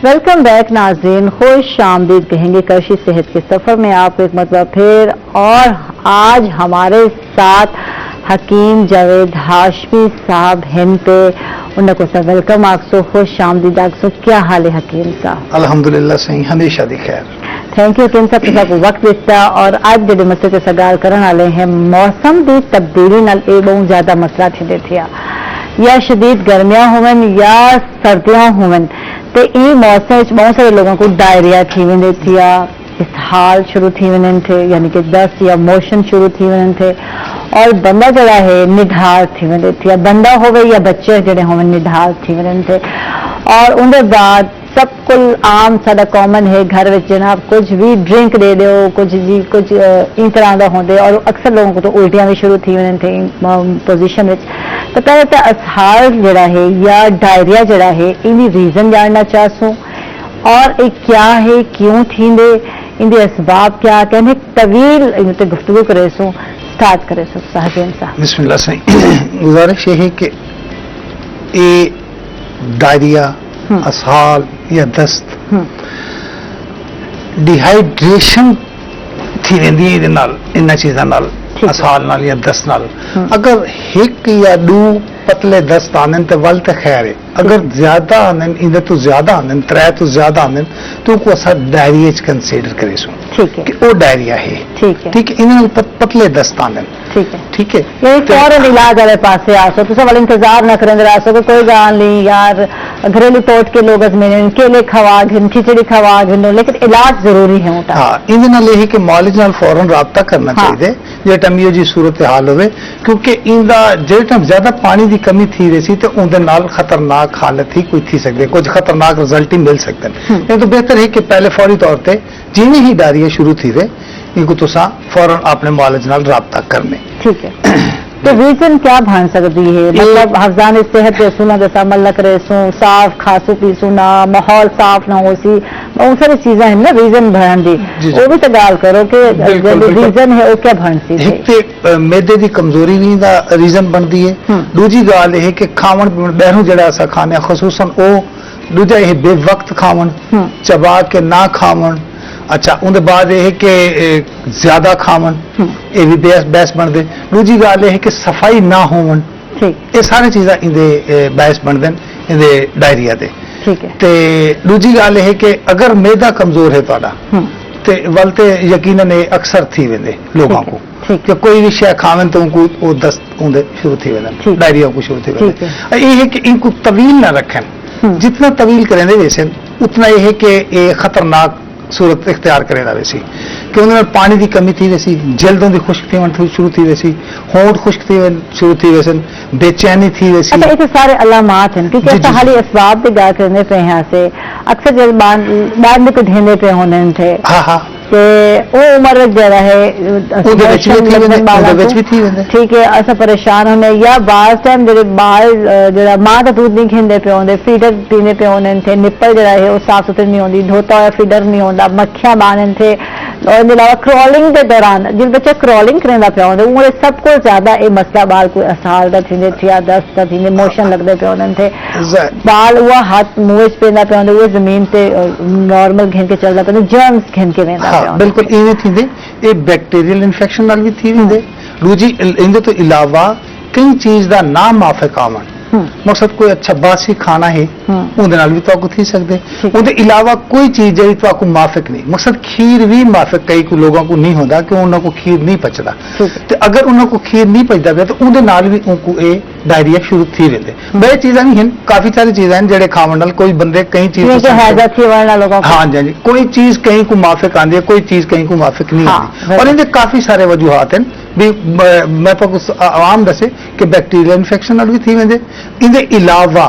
वेलकम बैक नाज़रीन, खुश आमदीद कहेंगे करशी सेहत के सफर में आपको एक मरतबा फिर, और आज हमारे साथ हकीम जावेद हाशमी साहब हिंद पे, उनको सर वेलकम आखसो, खुश आमदीद आखसो, क्या हाल है हकीम साहब?
अल्हम्दुलिल्लाह सही, हमेशा दी खैर।
थैंक यू हकीम साहब, तुसा को वक्त दिता, और आज जड़े मसले ते सगाल करन वाले हैं मौसम की तब्दीली नाल ए बहुत ज्यादा मसला थिंदे थिया, या शदीद गर्मियां होवन या सर्दियां होवन, तो ये मौसम बहुत सारे लोगों को डायरिया थी वेंदे थिया, इसहाल शुरू थी वञनि थे, यानी कि दस्त या मोशन शुरू थी वञनि थे, और बंदा जड़ा है निढार थी वेंदे थिया, बंदा होवे या बच्चे जड़े होवन निढार थी वञनि थे, और उनके बाद सब कुल आम सादा कॉमन है घर में जनाब कुछ भी ड्रिंक दे दो, कुछ जी कुछ इन तरह का होंगे, और अक्सर लोगों को तो उल्टियां भी शुरू थी वञनि थे पोजिशन में, तो कहते असहार जड़ा है या डायरिया जड़ा है इन रीजन जानना चाहूँ, और एक क्या है, क्यों थींदे, इनके असबाब क्या, कहने तवील इन ते गुफ्तगू करे सो, स्टार्ट करे सो साहब साहब।
बिस्मिल्लाह सही, गुजारिश ये है कि ये डायरिया, असहाल या दस्त, डिहाइड्रेशन थी वेंदी है इन चीज़ों नाल, असहाल नाल या दस्त नाल। अगर एक या दो पतले दस्त आने तो वल तो खैर है, अगर ज्यादा आने इधर तो ज्यादा आने, त्रै तो ज्यादा आने, तो को असा डायरिया कंसीडर करे सो,
ठीक है
कि वो डायरिया है,
ठीक है,
ठीक है, इन्हें पतले दस्त आने,
ठीक है,
ठीक है,
ये फौरन इलाज वाले पास से आसो, तो सब इंतजार न करेंगे आसो को कोई गाल नहीं यार, घरेलू तौर के लोग में केले खवा घिन, खिचड़ी खवा घिनो, लेकिन इलाज जरूरी है उनका।
हाँ, इन नाल यही कि मौलिक नाल फौरन राबता करना चाहिए जे टमियो जी सूरत हाल होवे, क्योंकि इंदा जे टाइम ज्यादा पानी की कमी थी रही सी, तो उनके नाल खतरनाक हालत ही कोई थी सकते, कुछ खतरनाक रिजल्ट ही मिल सकते हैं। तो बेहतर है कि पहले फौरी तौर पर जिन्हें ही डायरिया शुरू थी रहे, इनको तुसा फौरन अपने मौलिक नाल राबता करने।
ठीक है, तो रीजन क्या बन सकती है, मतलब हफ्जान सेहत के सूना जैसा मलक रेसू, साफ खासू पीसू ना, माहौल साफ ना हो सी, बहुत सारी चीजें हैं ना रीजन भरन दी, वो भी तो गाल करो कि रीजन है वो क्या बन सी है।
एक ते मैदे की कमजोरी भी दा रीजन बनती है, दूजी गाल है कि खावन बहरों जड़ा असा खाने खसूसन ओ दूजा यह बेवक्त खावन, चबा के ना खावन, अच्छा उनके बाद यह कि ज्यादा खावन, ये भी बहस बनते। दूजी गाल यह है कि सफाई ना होवन, ये सारी चीज़ा इंदे बहस बनते इंदे डायरिया दे।
ठीक है,
ते दूजी गाल है कि अगर मैदा कमजोर है तुहाडा ते वल ते यकीनन ये अक्सर थी वेंदे लोगों को, कि कोई भी शय खावन तो उनको वो दस्त होंदे शुरू थी वेंदे, डायरिया को शुरू थी वेंदे। ये है कि इनको तवील ना रखें, जितना तवील करेंगे वैसे उतना यह है कि ये खतरनाक सूरत इख्तियार करेगा वैसी, कि उन्होंने पानी की कमी थी वैसी, जल्दों की खुश्क थी शुरू थी वैसी, होंठ खुश्क थी शुरू थी वैसे, बेचैनी थी वैसी।
अच्छा, ये सारे अलामात हैं, क्योंकि ऐसा हाली असबाब भी गा करने पे यहाँ से अक्सर जब बाद में कुछ ढेंदे पे होने थे।
हाँ हाँ,
वो उम्र जरा है ठीक है, असा परेशान होने, या बार टाइम जो बाल जरा माँ का दूध नहीं खींदे पे होंगे, फीडर पीने पे होने थे, निप्पल जरा है वो साफ सुथरी नहीं होती, धोता हुआ फीडर नहीं होता, मक्खियां बाने थे, और अलावा क्रॉलिंग के दौरान जिन बच्चे क्रॉलिंग करेंदा पे होंगे उन्हें सबको ज्यादा ये मसला बाल कोई असहाल का थींदे थिया, दस्त का थींदे, मोशन लगते पे होने थे, बाल हुआ हाथ मुंह पेंदा पे होंगे, वो जमीन पे नॉर्मल घिन के चलता पे, जर्म्स घिन के वेंदा।
हाँ, बिल्कुल इवें थींदे, ये बैक्टीरियल इन्फेक्शन नाल भी थी वेंदे। दूजी इनके तो इलावा कई चीज का ना माफक आवन, ਮਕਸਦ ਕੋਈ ਅੱਛਾ ਬਾਸੀ ਖਾਣਾ ਹੈ ਉਹਦੇ ਨਾਲ ਵੀ ਤੁਹਾਨੂੰ ਥੀ ਸਕਦੇ ਉਹਦੇ ਇਲਾਵਾ ਕੋਈ ਚੀਜ਼ ਜਿਹੜੀ ਤੁਹਾਨੂੰ ਮਾਫਕ ਨਹੀਂ ਮਕਸਦ ਖੀਰ ਵੀ ਮਾਫਕ ਕਈ ਕੋ ਲੋਕਾਂ ਕੋ ਨਹੀਂ ਹੁੰਦਾ ਕਿ ਉਹਨਾਂ ਕੋ ਖੀਰ ਨਹੀਂ ਪਚਦਾ ਤੇ ਅਗਰ ਉਹਨਾਂ ਕੋ ਖੀਰ ਨਹੀਂ ਪਚਦਾ ਪਿਆ ਤਾਂ ਉਹਦੇ ਨਾਲ ਵੀ ਉਹਨੂੰ ਇਹ ਡਾਇਰੀਆ ਸ਼ੁਰੂ ਥੀ ਵੇਂਦੇ ਬੇ ਚੀਜ਼ਾਂ ਨਹੀਂ ਹਨ ਕਾਫੀ ਸਾਰੀ ਚੀਜ਼ਾਂ ਹਨ ਜਿਹੜੇ ਖਾਣ ਨਾਲ ਕੋਈ ਬੰਦੇ ਕਈ ਚੀਜ਼
ਹੈਜ਼ਾ ਥੀ ਵਾਲਾ ਲੋਕਾਂ
हाँ जी हाँ जी कोई चीज कहीं को माफिक आती है कोई चीज कहीं को माफिक नहीं आती और इनके काफी सारे वजूहात हैं भी मैं तो आम दसे कि बैक्टीरियल इन्फेक्शन भी थी वेंदे इनके अलावा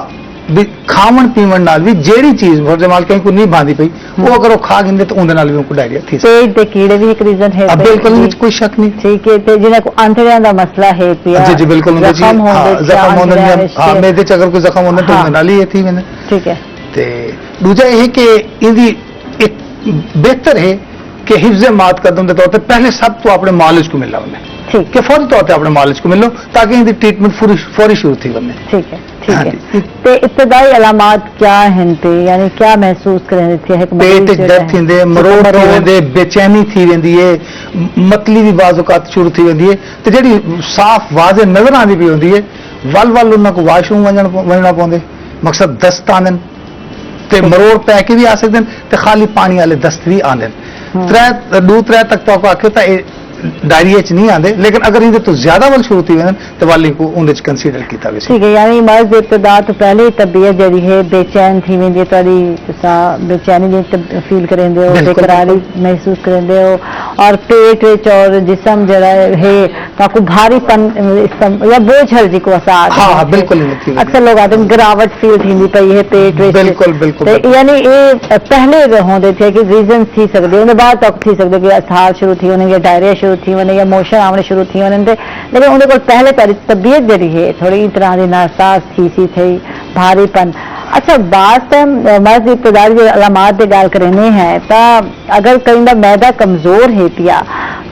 भी खावन पीवन नाल भी जेड़ी चीज फॉर एग्जांपल कहीं को नहीं बांधी पई वो अगर वो खा गिंदे तो उनके नाल भी उनको डायरिया थी
पेट दे कीड़े भी एक रीजन है
बिल्कुल नहीं कोई शक नहीं
ठीक है ते जिन्हें को आंतड़ियां दा मसला है पिया
जी जी बिल्कुल जी जख्म होंदे हां मेदे च अगर कोई जख्म होंदे तो उनके नाल ही थी वेंदे
ठीक है
ते दूजा ये कि इनकी एक बेहतर है कि हिफ्ज़ मात कदम के तौर पर पहले सब तो अपने मालिज को मिला उन्हें
ठीक
कि फौरी तौर पर अपने मालिज को मिलो ताकि इनकी ट्रीटमेंट फौरी शुरू थी बने
ठीक है ते इब्तदाई अलामात क्या हैं ते यानी क्या महसूस करें थे
पेट दर्द थींदे मरोड़ थी वेंदे बेचैनी थी वेंदी है मतली भी बाज़ औक़ात शुरू थी वेंदी है ते जेडी साफ वाज़े नजर आंदी पई होंदी है वल उन्हां को वाशरूम वञणा पवंदे मकसद दस्त आंदन ते मरोड़ पै के भी आ सकते हैं ते खाली पानी वाले दस्त भी आंदे दो त्रै तक तो आखे तो डायरिया च नहीं आते लेकिन अगर इनके तो ज्यादा वल शुरू थी वेंदन तो वाली को उनके कंसीडर किया वैसे
ठीक है यानी मर्ज इब्तदा तो पहले ही तबीयत जड़ी है बेचैन थी वेंदी तड़ी तुसा बेचैनी जी फील करेंदे हो बेकरारी महसूस करेंदे हो और पेट विच और जिस्म जड़ा है काकू भारीपन या बोझ हल्जी को असार
हां बिल्कुल
अक्सर लोग आते हैं गिरावट फील थी पई है पेट विच
बिल्कुल बिल्कुल
यानी ये पहले होंदे थे कि रीजन थी सकदे उन्हें बाद तक थी सकदे कि असार शुरू थी उन्हें या डायरिया शुरू थी वने या मोशन आने शुरू थी वने लेकिन उन्हें को पहले तबीयत जड़ी है थोड़ी तरह की नासाज थी थी भारीपन अच्छा बात मर्ज इब्तदाई जो अलामात की गल करनी है तो अगर कहीं का मैदा कमजोर है पिया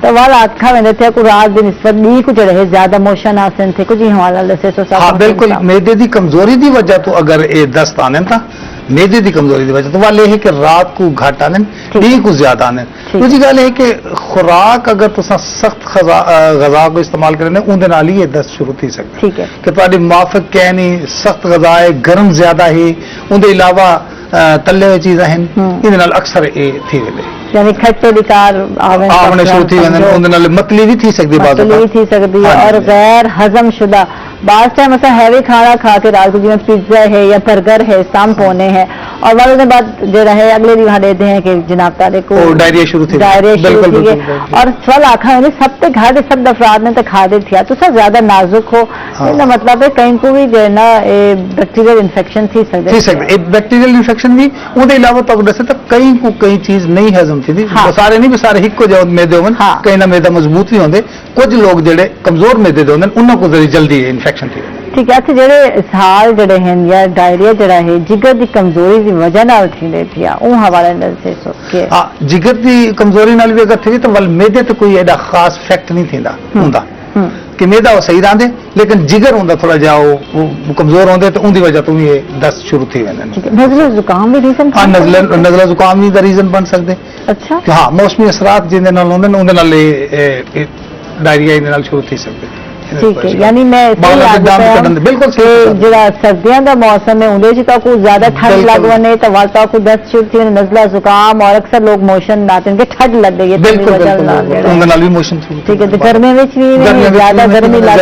तो वाल आखा वेंदे थे को रात की निस्बत दी कुछ रहे ज्यादा मोशन आसन थे कुछ हवाला दसे तो
हां बिल्कुल मैदे की कमजोरी की वजह तो अगर ये दस्त आने ता मैदे की कमजोरी की वजह तो वाले है कि रात को घट आने दी को ज्यादा आने दूसरी गल है कि खुराक अगर तुसा सख्त गजा को इस्तेमाल करें उनके नाल ही ये दस्त शुरू थी सकती
ठीक है कि
तुहाडी माफक क्या नहीं सख्त गजा है गर्म ज्यादा है उनके अलावा तले हुए चीज़ां हैं इनके नाल अक्सर ये थी वेंदे
यानी खट्टे विकार
आवने शुरू थी वेंदे उनके नाल मतली भी थी सकदी
मतली भी थी सकदी है और गैर हजम शुदा बास टाइम ऐसा हैवी खाना खा के रात को जिवें पिज्जा है या बर्गर है स्टम्प होने हैं और वाले दिन बाद जो है अगले दिन देते हैं कि जनाब तारे को
डायरिया शुरू थी
और सवाल आखा है सब ते घर सब अफराद ने तो खा दे थिया तो ज्यादा नाजुक हो इसका मतलब है कहीं को भी जो है ना बैक्टीरियल इन्फेक्शन थी सकते
बैक्टीरियल इन्फेक्शन भी उनके अलावा तो दसे तो कई को कई चीज नहीं हजम थी सारे नहीं भी सारे हिको जो मैदे होवन कहीं ना मैदा मजबूत भी होंगे कुछ लोग जेडे कमजोर मैदे दे होंगे उन्होंने को जल्दी इन्फेक्शन थी
ठीक है अच्छा जेडे साल जड़े हैं या डायरिया जड़ा है जिगर की कमजोरी की वजह नाल थी थी उन हवाले से सोचे
हां जिगर की कमजोरी नाल भी अगर थी तो वल मैदे तो कोई एडा खास फैक्ट नहीं थींदा हुंदा कि मैदा वो सही रहंदे लेकिन जिगर हुंदा थोड़ा जा वो कमजोर होंदे तो उनकी वजह तो ये दस्त शुरू थी वेंदे
ठीक है नज़ला जुकाम भी रीजन
हां नज़ला जुकाम भी दा रीजन बन सकदे
अच्छा
हां मौसमी असरात जिंदे नाल होंदे उनदे नाल डायरिया इनदे नाल शुरू थी सकदे
ठीक है यानी मैं
बिल्कुल
जरा सर्दियों का मौसम है उन्हें को ज्यादा ठंड लग वने तो वाल को दस्त शुरू थी नज़ला जुकाम और अक्सर लोग मोशन आते हैं ठंड लग गई है
मोशन
ठीक है गर्मी में भी ज्यादा गर्मी लग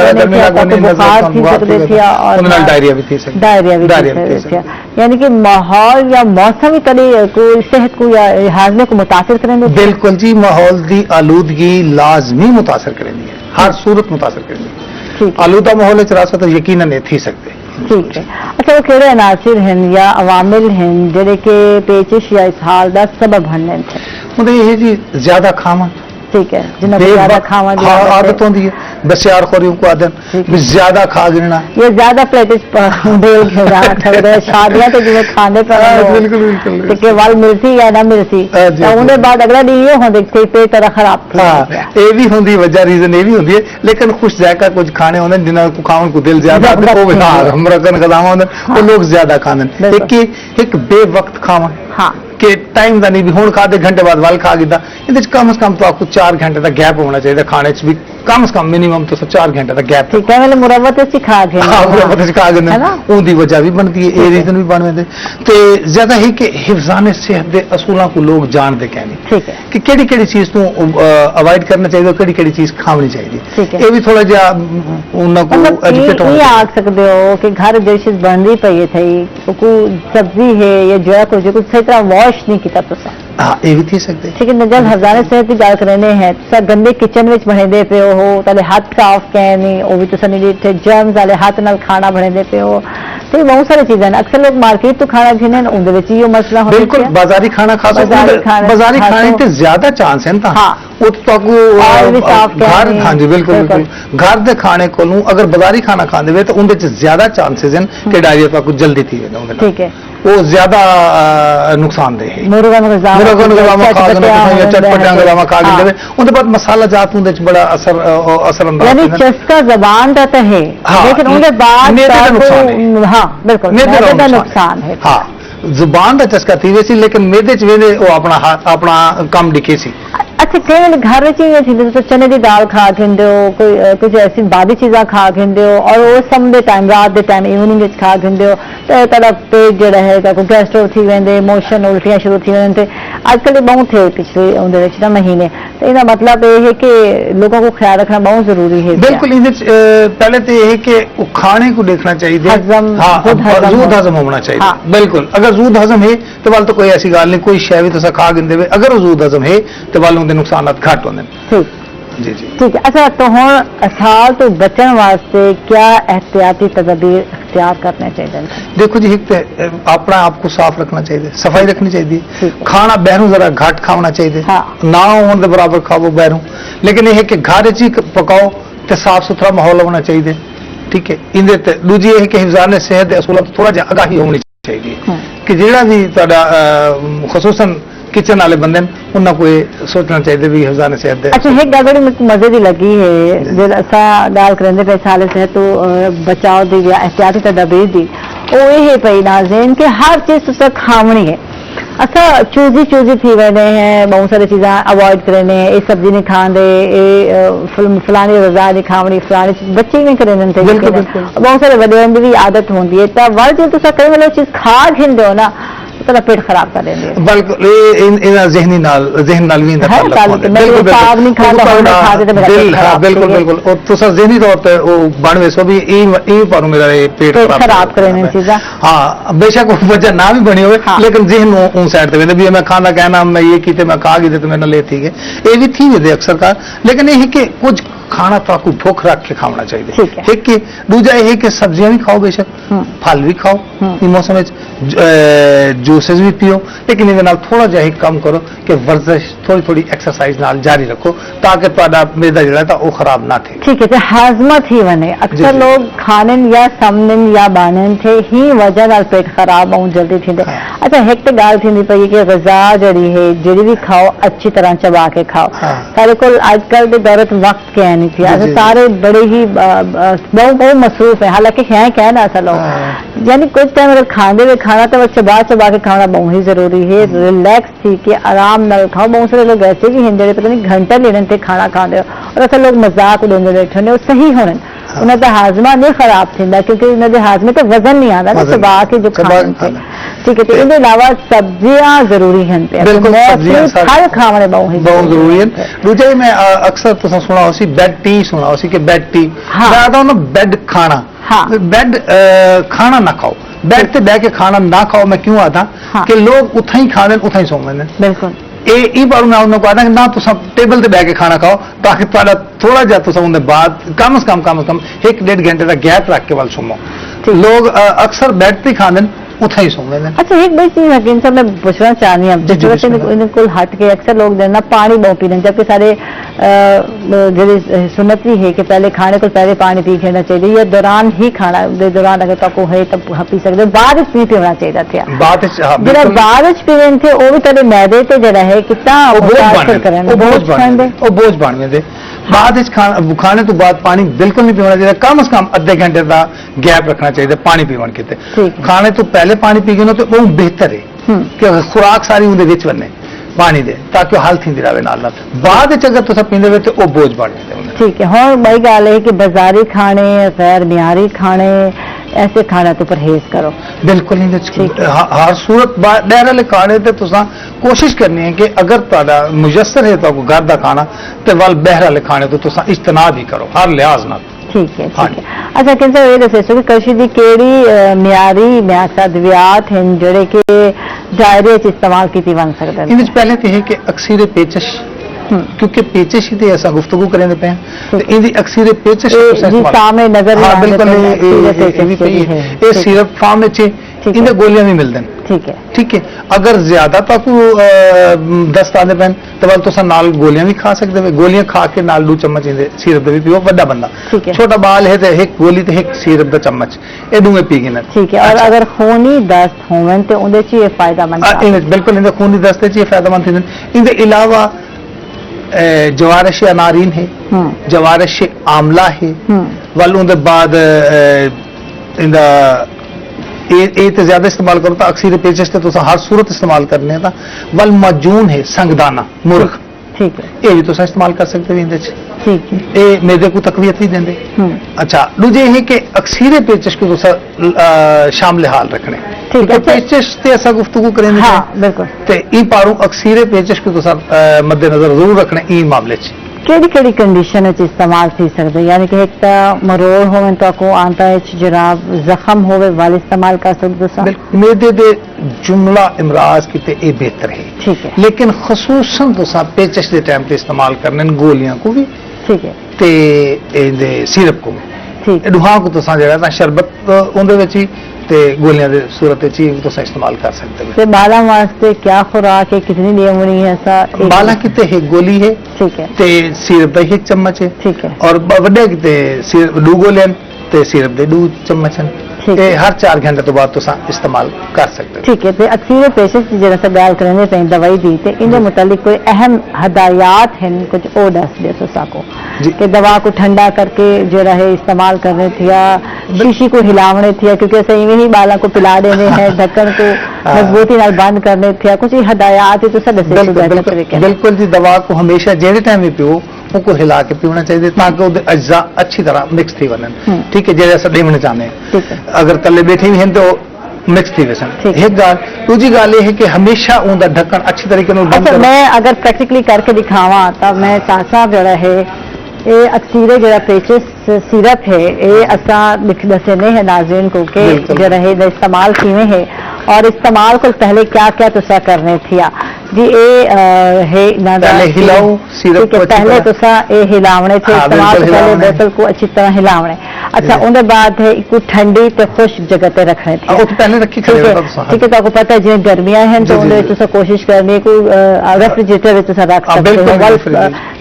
बुखार थी सकते थे और
डायरिया भी थी
यानी कि माहौल या मौसम ही कभी कोई सेहत को या हाजमे को मुतासिर करेंगे
बिल्कुल जी माहौल की आलूदगी लाजमी मुतासर करेंगी हर सूरत मुतासर करेंगी आलूदा माहौल च तो यकीनन थी सकते
ठीक है अच्छा वो केड़े अनासिर हैं या अवामिल हैं जेडे के पेचिश या इसहाल दा सबब बनने थे
मतलब ये जी ज्यादा खावा
ठीक है जिन्हें ज्यादा खावा
आदत होती है बसियार खोरियों को आदत ज्यादा खा गिरना
ये ज्यादा प्लेटिस बेल के शादियां तो जिन्हें खाने पर
बिल्कुल बिल्कुल
कि वाल मिलती या ना मिलती उन्हें बाद अगला दिन ये होंदे कि पेट तरह खराब
ये भी होंदी वजह रीजन ये भी होंदी है लेकिन खुश जायका कुछ खाने होंदे जिन्हां को खावन को दिल ज्यादा हमरकन खदामा होंदे वो लोग ज्यादा खाने एक बेवक्त खावा
हाँ
कि टाइम का नहीं भी हुण खा दे घंटे बाद वल खा गिदा इहदे च कम से कम तो आपको 4 घंटे का गैप होना चाहिए खाने च भी कम से कम मिनिमम तो 4 घंटे का गैप
ठीक है मतलब मुरब्बत ਅਸੀਂ ਖਾ ਕੇ
ਖਾ ਜਾਂਦੇ ਉਹਦੀ ਵਜ੍ਹਾ ਵੀ ਬਣਦੀ ਹੈ ਇਹ ਰੀਜ਼ਨ ਵੀ ਬਣ ਜਾਂਦੇ ਤੇ ਜ਼ਿਆਦਾ ਹੀ ਕਿ ਹਿਫਜ਼ਾਨ ਸਿਹਤ ਦੇ ਅਸੂਲਾਂ ਨੂੰ ਲੋਕ ਜਾਣਦੇ ਕਹਿੰਦੇ
ਠੀਕ ਹੈ
ਕਿ ਕਿਹੜੀ ਕਿਹੜੀ ਚੀਜ਼ ਤੋਂ ਅਵਾਇਡ ਕਰਨਾ ਚਾਹੀਦਾ ਕਿਹੜੀ ਕਿਹੜੀ ਚੀਜ਼ ਖਾਣੀ ਚਾਹੀਦੀ
ਠੀਕ ਹੈ
ਇਹ ਵੀ ਥੋੜਾ ਜਿਹਾ ਉਹਨਾਂ को एजुकेट
ਇਹ
होना
ਆਖ ਸਕਦੇ ਹੋ ਕਿ ਘਰ ਜਿਹੜੀ ਚੀਜ਼ ਬਣਦੀ ਪਈ ਹੈ ਥਈ ਕੋਈ ਸਬਜ਼ੀ ਹੈ ਜਾਂ ਜਿਹੜਾ ਕੁਝ ਸਹੀ ਤਰ੍ਹਾਂ ਵਾਸ਼ ਨਹੀਂ ਕੀਤਾ ਤੁਸੀਂ
हाँ ये भी थी सकते
ठीक है जब हजारे सेहत की गल करने हैं तो गंदे किचन में बने पे हो ताले हाथ साफ कह नहीं वो भी तो नहीं जर्म्स वाले हाथ नाल खाना बने पे हो तो बहुत सारी चीजें अक्सर लोग मार्केट तो खाना खाने उनके मसला हो
बिल्कुल बाजारी खाना खा बाजारी खाने के ज्यादा चांस है ना
हाँ
वो तो घर हाँ जी बिल्कुल बिल्कुल घर के खाने को अगर बाजारी खाना खाते तो उनके ज्यादा चांसेस हैं कि डायरिया का कुछ जल्दी थी
ठीक है
वो ज्यादा नुकसानदेह है
चटपटियां
खा लेंगे उनके बाद मसाला जात उनके बड़ा असर
यानी चस्का जबान का तो है लेकिन उनके बाद हाँ बिल्कुल मैदे का नुकसान है
हाँ जुबान का चस्का थी वैसी लेकिन मेदे च वेदे वो अपना काम दिखे सी
अच्छा कई वाले घर में चने की दाल खा खेंदे हो कोई कुछ ऐसी बादी चीज़ा खा खेंदे हो और वो सम टाइम रात के टाइम इवनिंग खा खेंदे हो तो तेरा पेट जो है कोई गैस्ट्रो थी वेंदे मोशन उल्टियां शुरू थी वेंदे आजकल बहुत थे पिछले महीने तो इसका मतलब ये है कि लोगों को ख्याल रखना बहुत जरूरी है
बिल्कुल पहले तो ये है कि खाने को देखना चाहिए
हजम
जूद हजम होना चाहिए बिल्कुल अगर जूद हजम है तो वाल तो कोई ऐसी गल नहीं कोई शय भी खा गिंदे अगर जूद हजम है तो वाल नुकसान घट होंगे जी जी
ठीक है अच्छा तो हुण असाल तो बचन वास्ते क्या एहतियाती तदबीर इख्तियार करने चाहिए
देखो जी एक तो अपना आप को साफ रखना चाहिए सफाई रखनी चाहिए खाना बहरों जरा घट खाना चाहिए ना होने के बराबर खाओ बहरों लेकिन यह है कि घर च ही पकाओ तो साफ सुथरा माहौल होना चाहिए ठीक है इंदे ते दूजी यह है कि हिफाजत सेहत के असूलों तो थोड़ा जिहा आगाही होनी चाहिए कि जिहड़ा भी तुहाडा खसूसन किचन वाले बंदे उन्हें कोई सोचना चाहिए भी हिफाजत सेहत
अच्छा एक गल बड़ी मजे की लगी है जो असा गल करेंगे पे साले सेहत तो बचाव दी या एहतियाती तदबीर दी वो ये पई नाज़रीन कि हर चीज तुसा खावनी है असा चूजी थी वेंदे हैं बहुत सारी चीज़ा अवॉइड करने ये सब्जी नहीं खाते ये फलानी रजा नहीं खावनी फलानी चीज बच्चे नहीं करें बहुत सारे बड़े की भी आदत होती है तो वल जो तुसा कई वाली चीज खा खिंदे हो ना तो पेट खराब कर देंगे
बिल्कुल ज़हन नाल भी बिल्कुल बिल्कुल और तुसा ज़हनी तौर पे वो बन वैसो भी पर मेरा पेट
खराब करें चीज़ा
हाँ बेशक वो वजह ना भी बनी हो लेकिन ज़हन उन साइड पे भी मैं खाना कहना मैं ये की मैं खा गई तो मैंने ले थी ये भी थी वे अक्सर कार लेकिन ये है कि कुछ खाना तो आपको भूख रख के खाना चाहिए एक कि दूजा ये है कि सब्जियां भी खाओ बेशक फल भी खाओ इस मौसम में जूसेस भी पियो लेकिन ये थोड़ा जिहा कम करो कि वर्जिश थोड़ी थोड़ी एक्सरसाइज नाल जारी रखो ताकि तुहाडा मैदा जिहड़ा था वो खराब ना थे
ठीक है तो हाजमा थी वने अक्सर लोग खाने या समन या बानन थे ही वजह नाल पेट खराब बहुत जल्दी थी अच्छा एक तो गल थी पई कि ग़िज़ा जड़ी है जड़ी भी खाओ अच्छी तरह चबा के खाओ सारे को आजकल के दौर वक्त क्या नहीं थी सारे बड़े ही बहुत मसरूफ है हालांकि है क्या ना असल लोग यानी कुछ टाइम अगर खाने में खाना तो चबा के खाना बहुत ही जरूरी है रिलैक्स थी कि आराम न खाओ बहुत सारे लोग ऐसे भी हैं जो पता नहीं घंटा लेने थे खाना खाते और असल लोग मजाक उड़ाते बैठे वो सही होने उन्होंने हाजमा नहीं खराब थी क्योंकि उन्होंने हाजमे तो वजन नहीं आता ना चबा के जो खाने ठीक है तो इसके अलावा सब्जियां जरूरी हैं हर खाने बहुत
जरूरी है दूजा मैं अक्सर तो सुना उसी बेड टी सुना उसी के बेड टी मैं आता हूँ ना बेड खाना बेड खाना ना खाओ बेड पे बह के खाना ना खाओ मैं क्यों आता कि लोग उथा ही खाने उथा ही सो लेंगे
बिल्कुल
ये पर मैं उन्होंने कहता ना तुम टेबल पे बह के खाना खाओ ताकि तुहाडा थोड़ा जिहा तुम उनके बाद कम से कम 1-1.5 घंटे का गैप रख के वाल सुमो लोग अक्सर बेड पे खाते उथा ही सो लेंगे
अच्छा एक बड़ी चीज हकीम साहब मैं पूछना चाह रही हूँ इनको हट के अक्सर लोग देना पानी बहुत पी लें जबकि सारे जी सुन्नत भी है कि पहले खाने को पहले पानी पी लेना चाहिए या दौरान ही खाना दौरान अगर तक है तब पी सकते बाद नहीं पीना चाहिए था जो बाद पीने थे वो भी तेरे मैदे से जरा है कितना
बोझ बन गए बाद खाने तो बाद पानी बिल्कुल नहीं पीना चाहिए कम से कम अद्धे घंटे का गैप रखना चाहिए पानी पीवन के खाने तो पहले पानी पी गए तो बहुत बेहतर है कि खुराक सारी उनके विच बने पानी दे ताकि वो हल थी रहे नाल बाद अगर तुम पींदे वे तो वो बोझ बढ़ जाते।
ठीक है, हुण बड़ी गल है कि बाजारी खाने गैर मियारी खाने ऐसे खाने तो परहेज करो।
बिल्कुल नहीं, हर सूरत बाहर वाले खाने ते तुसां कोशिश करनी है कि अगर तुहाडा मुयसर है तो घर का खाना तो वल बाहर वाले खाने तो तुसां इज्तनाब ही करो हर लिहाज नाल।
ठीक है, ठीक है। अच्छा किन साहब ये दसो कि कृषि की केड़ी मियारी अद्वियात हैं जेडे कि दायरे च इस्तेमाल की बन सकते हैं?
इहदे च पहले तो है कि अक्सीर पेचश, क्योंकि पेचश ही तो ऐसा गुफ्तगू करेंगे पे हैं तो इहदी अक्सीर पेचश
जी सामने नजर
हाँ बिल्कुल ये सिरप फार्म में इन्हें गोलियां भी मिलते हैं।
ठीक है,
ठीक है, अगर ज्यादा तक दस्त आते पैन तो वाल तुसा नाल गोलियां भी खा सकते हो, गोलियां खा के नाल 2 चम्मच इहदे सिरप दे भी पीओ। बड़ा बंदा छोटा बाल है तो एक गोली ते एक सिरप दा चम्मच ये दोवें पी गिन।
ठीक है, और
अच्छा।
अगर खूनी दस्त होवन तो उहदे च ये फायदेमंद
बिल्कुल इहदे खूनी दस्त च फायदेमंद थींदे। इहदे अलावा जवारिश अनारीन है, जवारिश आमला है, वल उहदे बाद इंदा ये तो ज्यादा इस्तेमाल करो तो अक्सीर पेचश तो तुसा हर सूरत इस्तेमाल करने था। वल मजून है संगदाना मुर्ख,
ठीक है,
ये भी तुसा इस्तेमाल कर सकते हो इहदे च।
ठीक है,
ये मेदे को तकवीयत भी देंदे। अच्छा दूजे है कि अक्सीर पेचश को तुसा शामिल हाल रखने।
ठीक है,
पेचश ते ऐसा गुफ्तगू करेंगे
हाँ बिल्कुल
ते ई पारू अक्सीर पेचश को तुसा मद्देनजर जरूर रखने ई मामले च।
केड़ी केड़ी कंडीशन च इस्तेमाल थी सकते, यानी कि एक तो मरोड़ होवे तो को आंता है जनाब जख्म होवे वाले इस्तेमाल कर सकते तुसा?
बिल्कुल मेदे दे जुमला इमराज किते ए बेहतर है।
ठीक है,
लेकिन खसूसन तुसा पेचश दे टाइम ते इस्तेमाल करने गोलियां को भी
ठीक है,
ते इहदे सिरप को भी।
ठीक है,
दुहा को तुसा जेड़ा ना शरबत उहदे विच ही ते गोलियां दे सूरत च ही तुसा इस्तेमाल कर सकते हो।
ते बाला वास्ते क्या खुराक है, कितनी देर होनी है ऐसा?
बाला किते एक गोली है,
ठीक है,
ते सिरप दा एक चम्मच है,
ठीक है,
और वड्डे किते सिरप 2 गोलियां ते सिरप दे 2 चम्मच हैं।
ठीक
ते
है,
हर 4 घंटे तो बाद तुसा इस्तेमाल कर सकते हो।
ठीक है। तो अक्सीर पेशेंट की जरा सा गल करेंगे पे दवाई दी थे इनके मुतालिक कोई अहम हदायत हैं कुछ और दस दे तुसा को कि दवा को ठंडा करके जो है इस्तेमाल करने थी या शीशी को हिलावने थी, क्योंकि ऐसे इवें ही बाला को पिला देने हैं, ढक्कन को मजबूती नाल बंद करने थे, कुछ हदायत है तुसा दसे?
बिल्कुल जी, दवा को हमेशा जेड़े टाइम में पियो उनको हिला के पीना चाहिए ताकि वो अज्जा अच्छी तरह मिक्स थी बनन। ठीक है, जैसे लीवने चाहते हैं अगर तले बैठे भी हैं तो मिक्स थी वैसे एक गाल। दूसरी गाल ये है कि हमेशा उनका ढक्कन अच्छी तरीके से बंद।
अच्छा, मैं अगर प्रैक्टिकली करके दिखावा तो मैं सासा जरा है ये अक्सीरे जरा पेचिस सिरप है ये असा दसने है नाज़रीन को कि जरा है इस्तेमाल किवें है और इस्तेमाल को पहले क्या क्या तुसा करने थिया जी ये है ना
पहले हिलाओ सिरप को
पहले तुसा ये हिलावने थे इस्तेमाल पहले बोतल को अच्छी तरह हिलावने। अच्छा उनके बाद है कुछ ठंडी ते खुश जगह पे रखने थे
वो तो पहले रखी
ठीक है। तो आपको पता है जिन गर्मियां हैं तो उन्हें तुसा कोशिश करनी कोई रेफ्रिजरेटर में तुसा रख सकते हो,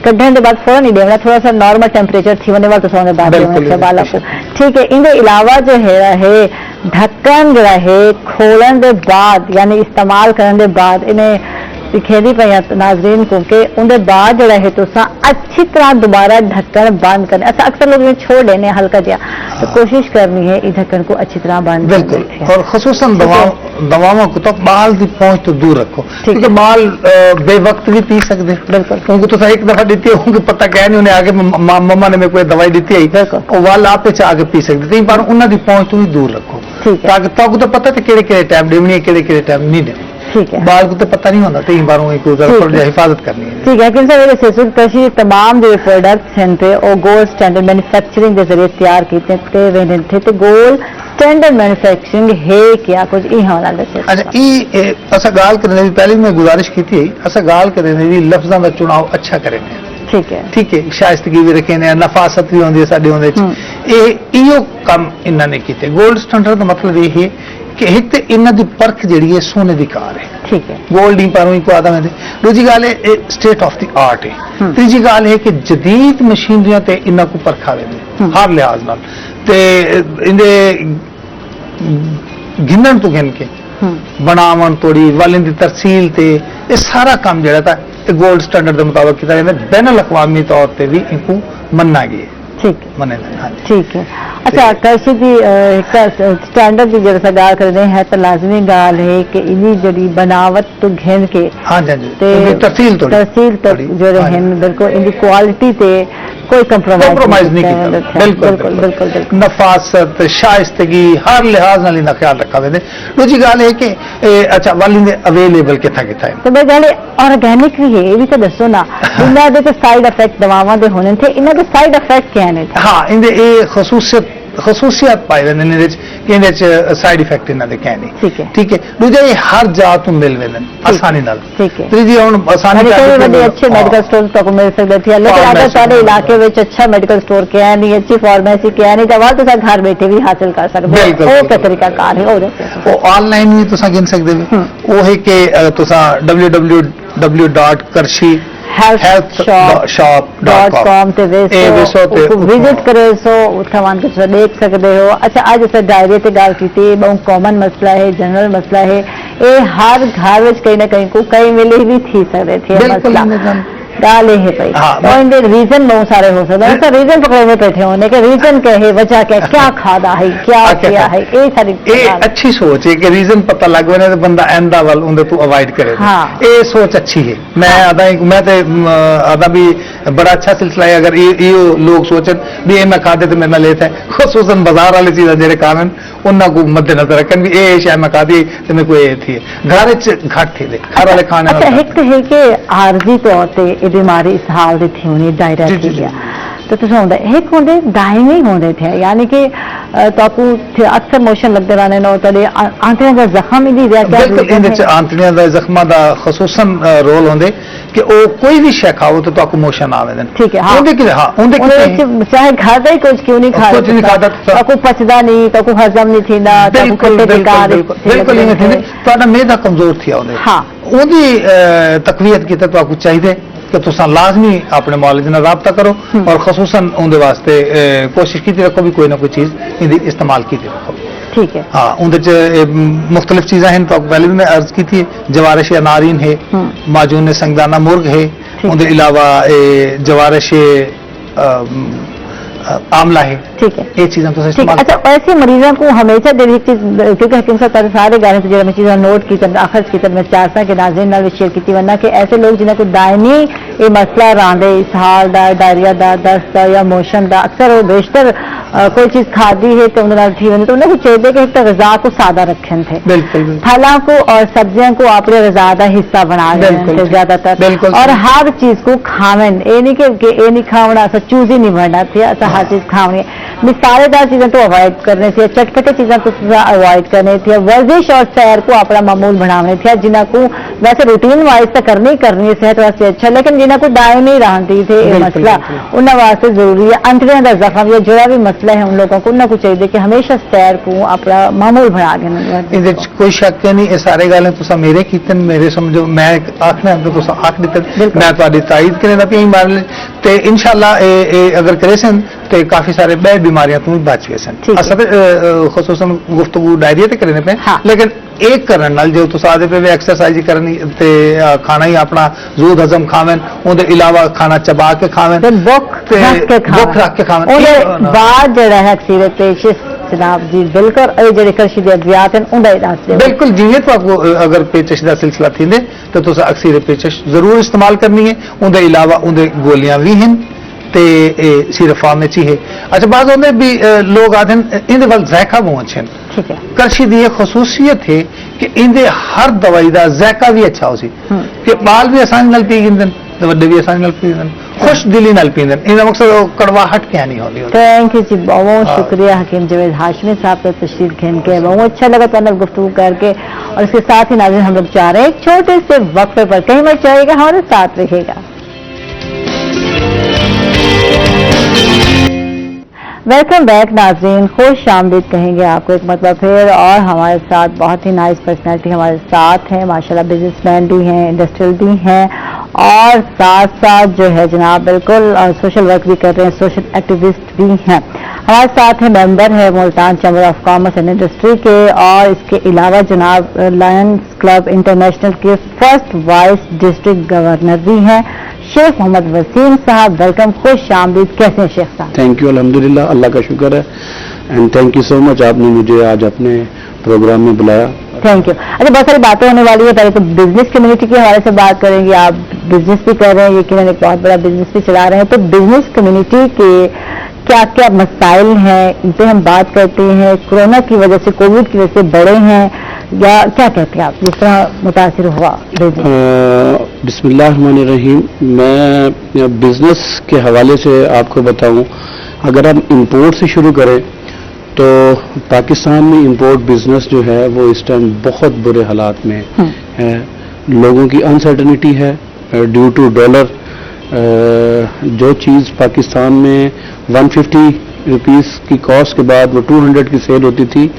कढ़ने के बाद फौरन नहीं देना, थोड़ा सा नॉर्मल टेम्परेचर थी होने वाला तो बाद बाला को। ठीक है, इनके अलावा जो है ढक्कन जो है खोलन के बाद यानी इस्तेमाल करने के बाद इन्हें दिखेदी पे नाजरीन को कि उनके बाद जो है तो अच्छी तरह दोबारा ढक्कन बंद करना। अच्छा अक्सर लोग ये छोड़ देने हल्का दिया तो कोशिश करनी है इस ढक्कन को अच्छी तरह बंद
बिल्कुल, और खसूसन दवाओं को तो बाल की पहुंच तो दूर रखो क्योंकि बाल बेवक्त भी पी सकते बिल्कुल, क्योंकि तो एक दफा दी होंगे पता क्या नहीं उन्हें आगे मम्मा ने मेरे को दवाई दी है वाल आप आके पी सकते पर उन्होंने पहुंच तो भी दूर रखो ताकि तक तो पता है कि टाइम देनी है कि टाइम नहीं देनी।
ठीक है,
बाल को तो पता नहीं होता कई बार हिफाजत करनी है।
ठीक है, लेकिन कृषि तमाम जो प्रोडक्ट्स हैं पे और गोल्ड स्टैंडर्ड मैन्युफैक्चरिंग के जरिए तैयार किए थे तो गोल्ड स्टैंडर्ड मैन्युफैक्चरिंग है क्या कुछ ई होना दसे?
अच्छा ई असा गाल करने भी पहले मैं गुजारिश की थी असा गाल करने भी लफ्ज़ों का चुनाव अच्छा करेंगे।
ठीक है,
ठीक है, शाइस्तगी भी रखे ने नफासत भी होंदी है साडे होंदे इहो काम इन्होंने किए। गोल्ड स्टैंडर्ड का मतलब ये है कि एक तो इन्हों की परख जी है सोने की कार है। ठीक है, गोल्ड ही पर को आदम है। दूसरी गाल है स्टेट ऑफ द आर्ट है। तीसरी गाल है कि जदीद मशीनरियां ते इन्हों को परखा वे हर लिहाज नाल ते इंदे गिनन तो गिन के बनावन तोड़ी वाल दी तरसील ते ये सारा काम जड़ा था गोल्ड स्टैंडर्ड के मुताबिक किया जाता है। बैनुल अक़वामी तौर पर भी इनको मन्ना गया। ठीक मने हाँ जी
ठीक है। अच्छा कृषि की स्टैंडर्ड की जैसा गाल कर रहे हैं तो लाजमी गाल है कि इन्हीं जड़ी बनावट तो घेन के
हाँ जी हाँ जी
ते
इनकी तरसील थोड़ी
तहसील तक
थोड़ी,
जो
हाँ जी।
हैं बिल्कुल इनकी क्वालिटी ते कोई
कंप्रोमाइज नहीं
है।
किया
बिल्कुल बिल्कुल बिल्कुल
नफासत शाइस्तगी हर लिहाज नाल इनका ख्याल रखा वेंदे। दूजी गाल है कि अच्छा वाली ने अवेलेबल किथा किथा है
तो मैं गल ऑर्गेनिक भी है ये भी तो दसो ना इन्हों के साइड इफेक्ट दवावां दे होने थे इन्हों के साइड इफेक्ट क्या ने
हाँ इनके ये खसूसियत पाई वेंदे ने कि इहदे च साइड इफेक्ट इन्हां दे क्या नहीं ठीक है। दूजा ये हर जात नूं मिल वेंदे आसानी नाल
ठीक है।
तीजी हुण आसानी
बड़े अच्छे मेडिकल स्टोर तक मिल सकते थे लेकिन अगर सारे इलाके में अच्छा मेडिकल स्टोर क्या है नहीं अच्छी फार्मेसी क्या है नहीं तो वहां तो घर बैठे भी हासिल कर सकते हो वो क्या तरीका कार है
वो ऑनलाइन भी तुसा गिन सकदे हो वो है कि तुसा www.karshi
healthshop.com ते विजिट करे सो उत्थां के देख सकते हो। अच्छा आज अस डायरी ते गल की बहुत कॉमन मसला है जनरल मसला है ये हर घर में कहीं ना कहीं को कई वेले भी थी सकते थे मसला गाल है भाई और इनके रीजन बहुत सारे हो सकते हैं रीजन पकड़े हुए बैठे होने के रीजन क्या है वजह क्या क्या खादा है क्या किया है ये सारी
अच्छी सोच है कि रीजन पता लग गए तो बंदा आंदा वाल उन्हें तू अवॉइड करे ये सोच अच्छी है मैं आदा भी बड़ा अच्छा सिलसिला है अगर ये लोग सोचन भी ये मैं खादे तो मेरे लेता है खसूसन बाजार वाली चीज़ जेरे कारण उन्होंने को मद्देनजर रखन भी ये शायद मैं खादी तो मेरे को ये थी घर घट थी घर वाले खाने
एक तो है कि आर्जी तौर पर ये बीमारी इस हाल दी थी उन्हें दायरा थी गया तो तुम होंगे एक होंगे दायमी होंगे थे यानी कि ताकू अक्सर मोशन लगते रहने ना होता आंतड़ियों का जख्म ही नहीं दिया
क्या आंतड़ियों का जख्मा का खसूसन रोल होंगे कि वो कोई भी शय खाओ तो ताकू मोशन आवे
ठीक है चाहे खाता ही कुछ क्यों नहीं खा
कुछ नहीं खाता
ताकू पचदा नहीं ताकू हजम नहीं थींदा ताकू खट्टे बेकार
बिल्कुल नहीं थींदे ਤੁਹਾਡਾ मेदा कमजोर थी ਉਹਦੇ
हाँ
ਉਹਦੀ तकवीयत की ताकू चाहिए कि तुसा लाजमी अपने मौलवी नाल राबता करो और खसूसन उनके वास्ते कोशिश की रखो भी कोई ना कोई चीज इनकी इस्तेमाल की रखो
ठीक है।
हाँ उनके मुख्तलिफ चीज़ें हैं तो पहले भी मैं अर्ज की थी जवारश अनारीन है माजून संगदाना मुर्ग है उनके अलावा जवारश आमला है
ठीक है
ये चीजें तो इस्तेमाल
अच्छा ऐसे मरीजों को हमेशा दे क्योंकि हकीम साहब सारे गाने से जो मैं चीज़ें नोट की आखिर की मैं चाहता कि नाज़रीन नाल शेयर की वरना कि ऐसे लोग जिन्हें को दायनी ये मसला रहा इसहाल दा डायरिया दा दस्त दा या मोशन दा अक्सर वो बेशतर कोई चीज़ खादी है तो उन्हें थी वही तो उन्हें चाहिए कि एक तो गज़ा को सादा रखें थे फलों को और सब्जियों को अपने गज़ा का हिस्सा बना रहे थे ज्यादातर और हर चीज़ को खावन ये नहीं कि ये नहीं खावना चूज ही नहीं बनना थी हर चीज खावनी मिसालेदार चीजें तो अवॉइड करने थी चटपटे चीजें तो अवॉइड करनी थी वर्जिश और सैर को अपना मामूल बनाने थे जिन्हें को वैसे रूटीन वाइज तो करनी है सेहत वास्ते अच्छा लेकिन जिन्हें को दायम नहीं रहती थे ये मसला उन्होंने वास्ते जरूरी है अंतड़ियों का जख्म या जो भी मसला है उन लोगों को उन्होंने को चाहिए कि हमेशा सैर को अपना मामूल बना के
कोई शक नहीं ये सारे गल तुसा मेरे कीतन मेरे समझो मैं आखना तो आख दिते मैं तारीफ करना पी मार ते इंशाल्लाह अगर करे सन तो काफी सारे बे बीमारियां तुम बच गए सन असल खसूसन गुफ्तगू डायरिया ते करने पे लेकिन एक करन नाल जो तुस आदे पे एक्सरसाइज करनी ते खाना ही अपना जूद हजम खावें उनके अलावा खाना चबा के खावें
बुख रख के खावें बाद जड़ा है अक्सर पेशिश जनाब जी बिल्कुल ये जेडे कृषि दे अद्वियात हैं उनका इलाज
बिल्कुल जिवें तो आपको अगर पेचिश का सिलसिला थींदे तो तुस अक्सर पेचिश जरूर इस्तेमाल करनी है उनके अलावा उनके गोलियां भी हैं ते सिर्फ फार्मेसी है। अच्छा बात होंगे भी लोग आते हैं इनके वाल जायका बहुत अच्छे हैं कृषि की खसूसियत है कि इनके हर दवाई का जायका भी अच्छा हो सी कि बाल भी आसानी नाल पी गिंदन ते वड्डे भी आसानी नाल पी गिंदन खुश दिली नाल पींदन इनका मकसद कड़वाहट क्या नहीं होती।
थैंक यू जी बहुत शुक्रिया हकीम जावेद हाशमी साहब का तशरीफ खेन के बहुत अच्छा लगा तो गुफ्तगू करके और इसके साथ ही नाज़रीन हम लोग चाह रहे हैं एक छोटे से वक्फे पर कहीं मत जाएगा हमारे साथ रहिएगा। वेलकम बैक नाज़रीन खुश आमदीद कहेंगे आपको एक मतलब फिर और हमारे साथ बहुत ही नाइस पर्सनैलिटी हमारे साथ हैं माशाल्लाह बिजनेसमैन भी हैं इंडस्ट्रियल भी हैं और साथ साथ जो है जनाब बिल्कुल सोशल वर्क भी कर रहे हैं सोशल एक्टिविस्ट भी हैं हमारे साथ है मेंबर है Multan chamber of commerce and industry के और इसके अलावा जनाब लायंस क्लब इंटरनेशनल के फर्स्ट वाइस डिस्ट्रिक्ट गवर्नर भी हैं शेख मोहम्मद वसीम साहब, वेलकम, खुश आमदीद। कैसे हैं शेख साहब?
थैंक यू, अल्हम्दुलिल्लाह, अल्लाह का शुक्र है and thank you so much, आपने मुझे आज अपने प्रोग्राम में बुलाया।
Thank you. अच्छा, बहुत सारी बातें होने वाली है। पहले तो बिजनेस कम्युनिटी के हवाले से बात करेंगे। आप बिजनेस भी कर रहे हैं, यकीनन एक बहुत बड़ा बिजनेस भी चला रहे हैं, तो बिजनेस कम्युनिटी के क्या क्या मसाइल हैं, इन पे हम बात करते हैं। कोरोना की वजह से, कोविड की वजह से बढ़े हैं या क्या कहते हैं आप, जिस तरह मुतासिर हुआ बिजनेस?
बिस्मिल्लाहिर्रहमानिर्रहीम। मैं बिजनेस के हवाले से आपको बताऊं, अगर हम इंपोर्ट से शुरू करें तो पाकिस्तान में इंपोर्ट बिजनेस जो है वो इस टाइम बहुत बुरे हालात में है। लोगों की अनसर्टनिटी है ड्यू टू डॉलर। जो चीज़ पाकिस्तान में 150 रुपीस की कॉस्ट के बाद वो 200 की सेल होती थी,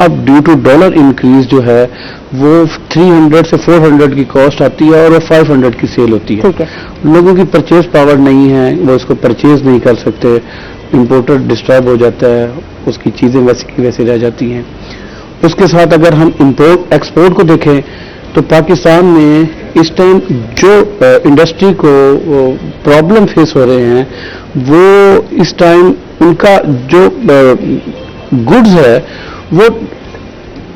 अब ड्यू टू डॉलर इंक्रीज जो है वो 300 से 400 की कॉस्ट आती है और वो 500 की सेल होती है। लोगों की परचेज पावर नहीं है, वो इसको परचेज नहीं कर सकते, इंपोर्टर डिस्टर्ब हो जाता है, उसकी चीज़ें वैसी की वैसी रह जाती हैं। उसके साथ अगर हम इंपोर्ट एक्सपोर्ट को देखें तो पाकिस्तान में इस टाइम जो इंडस्ट्री को प्रॉब्लम फेस हो रहे हैं वो इस टाइम उनका जो गुड्स है वो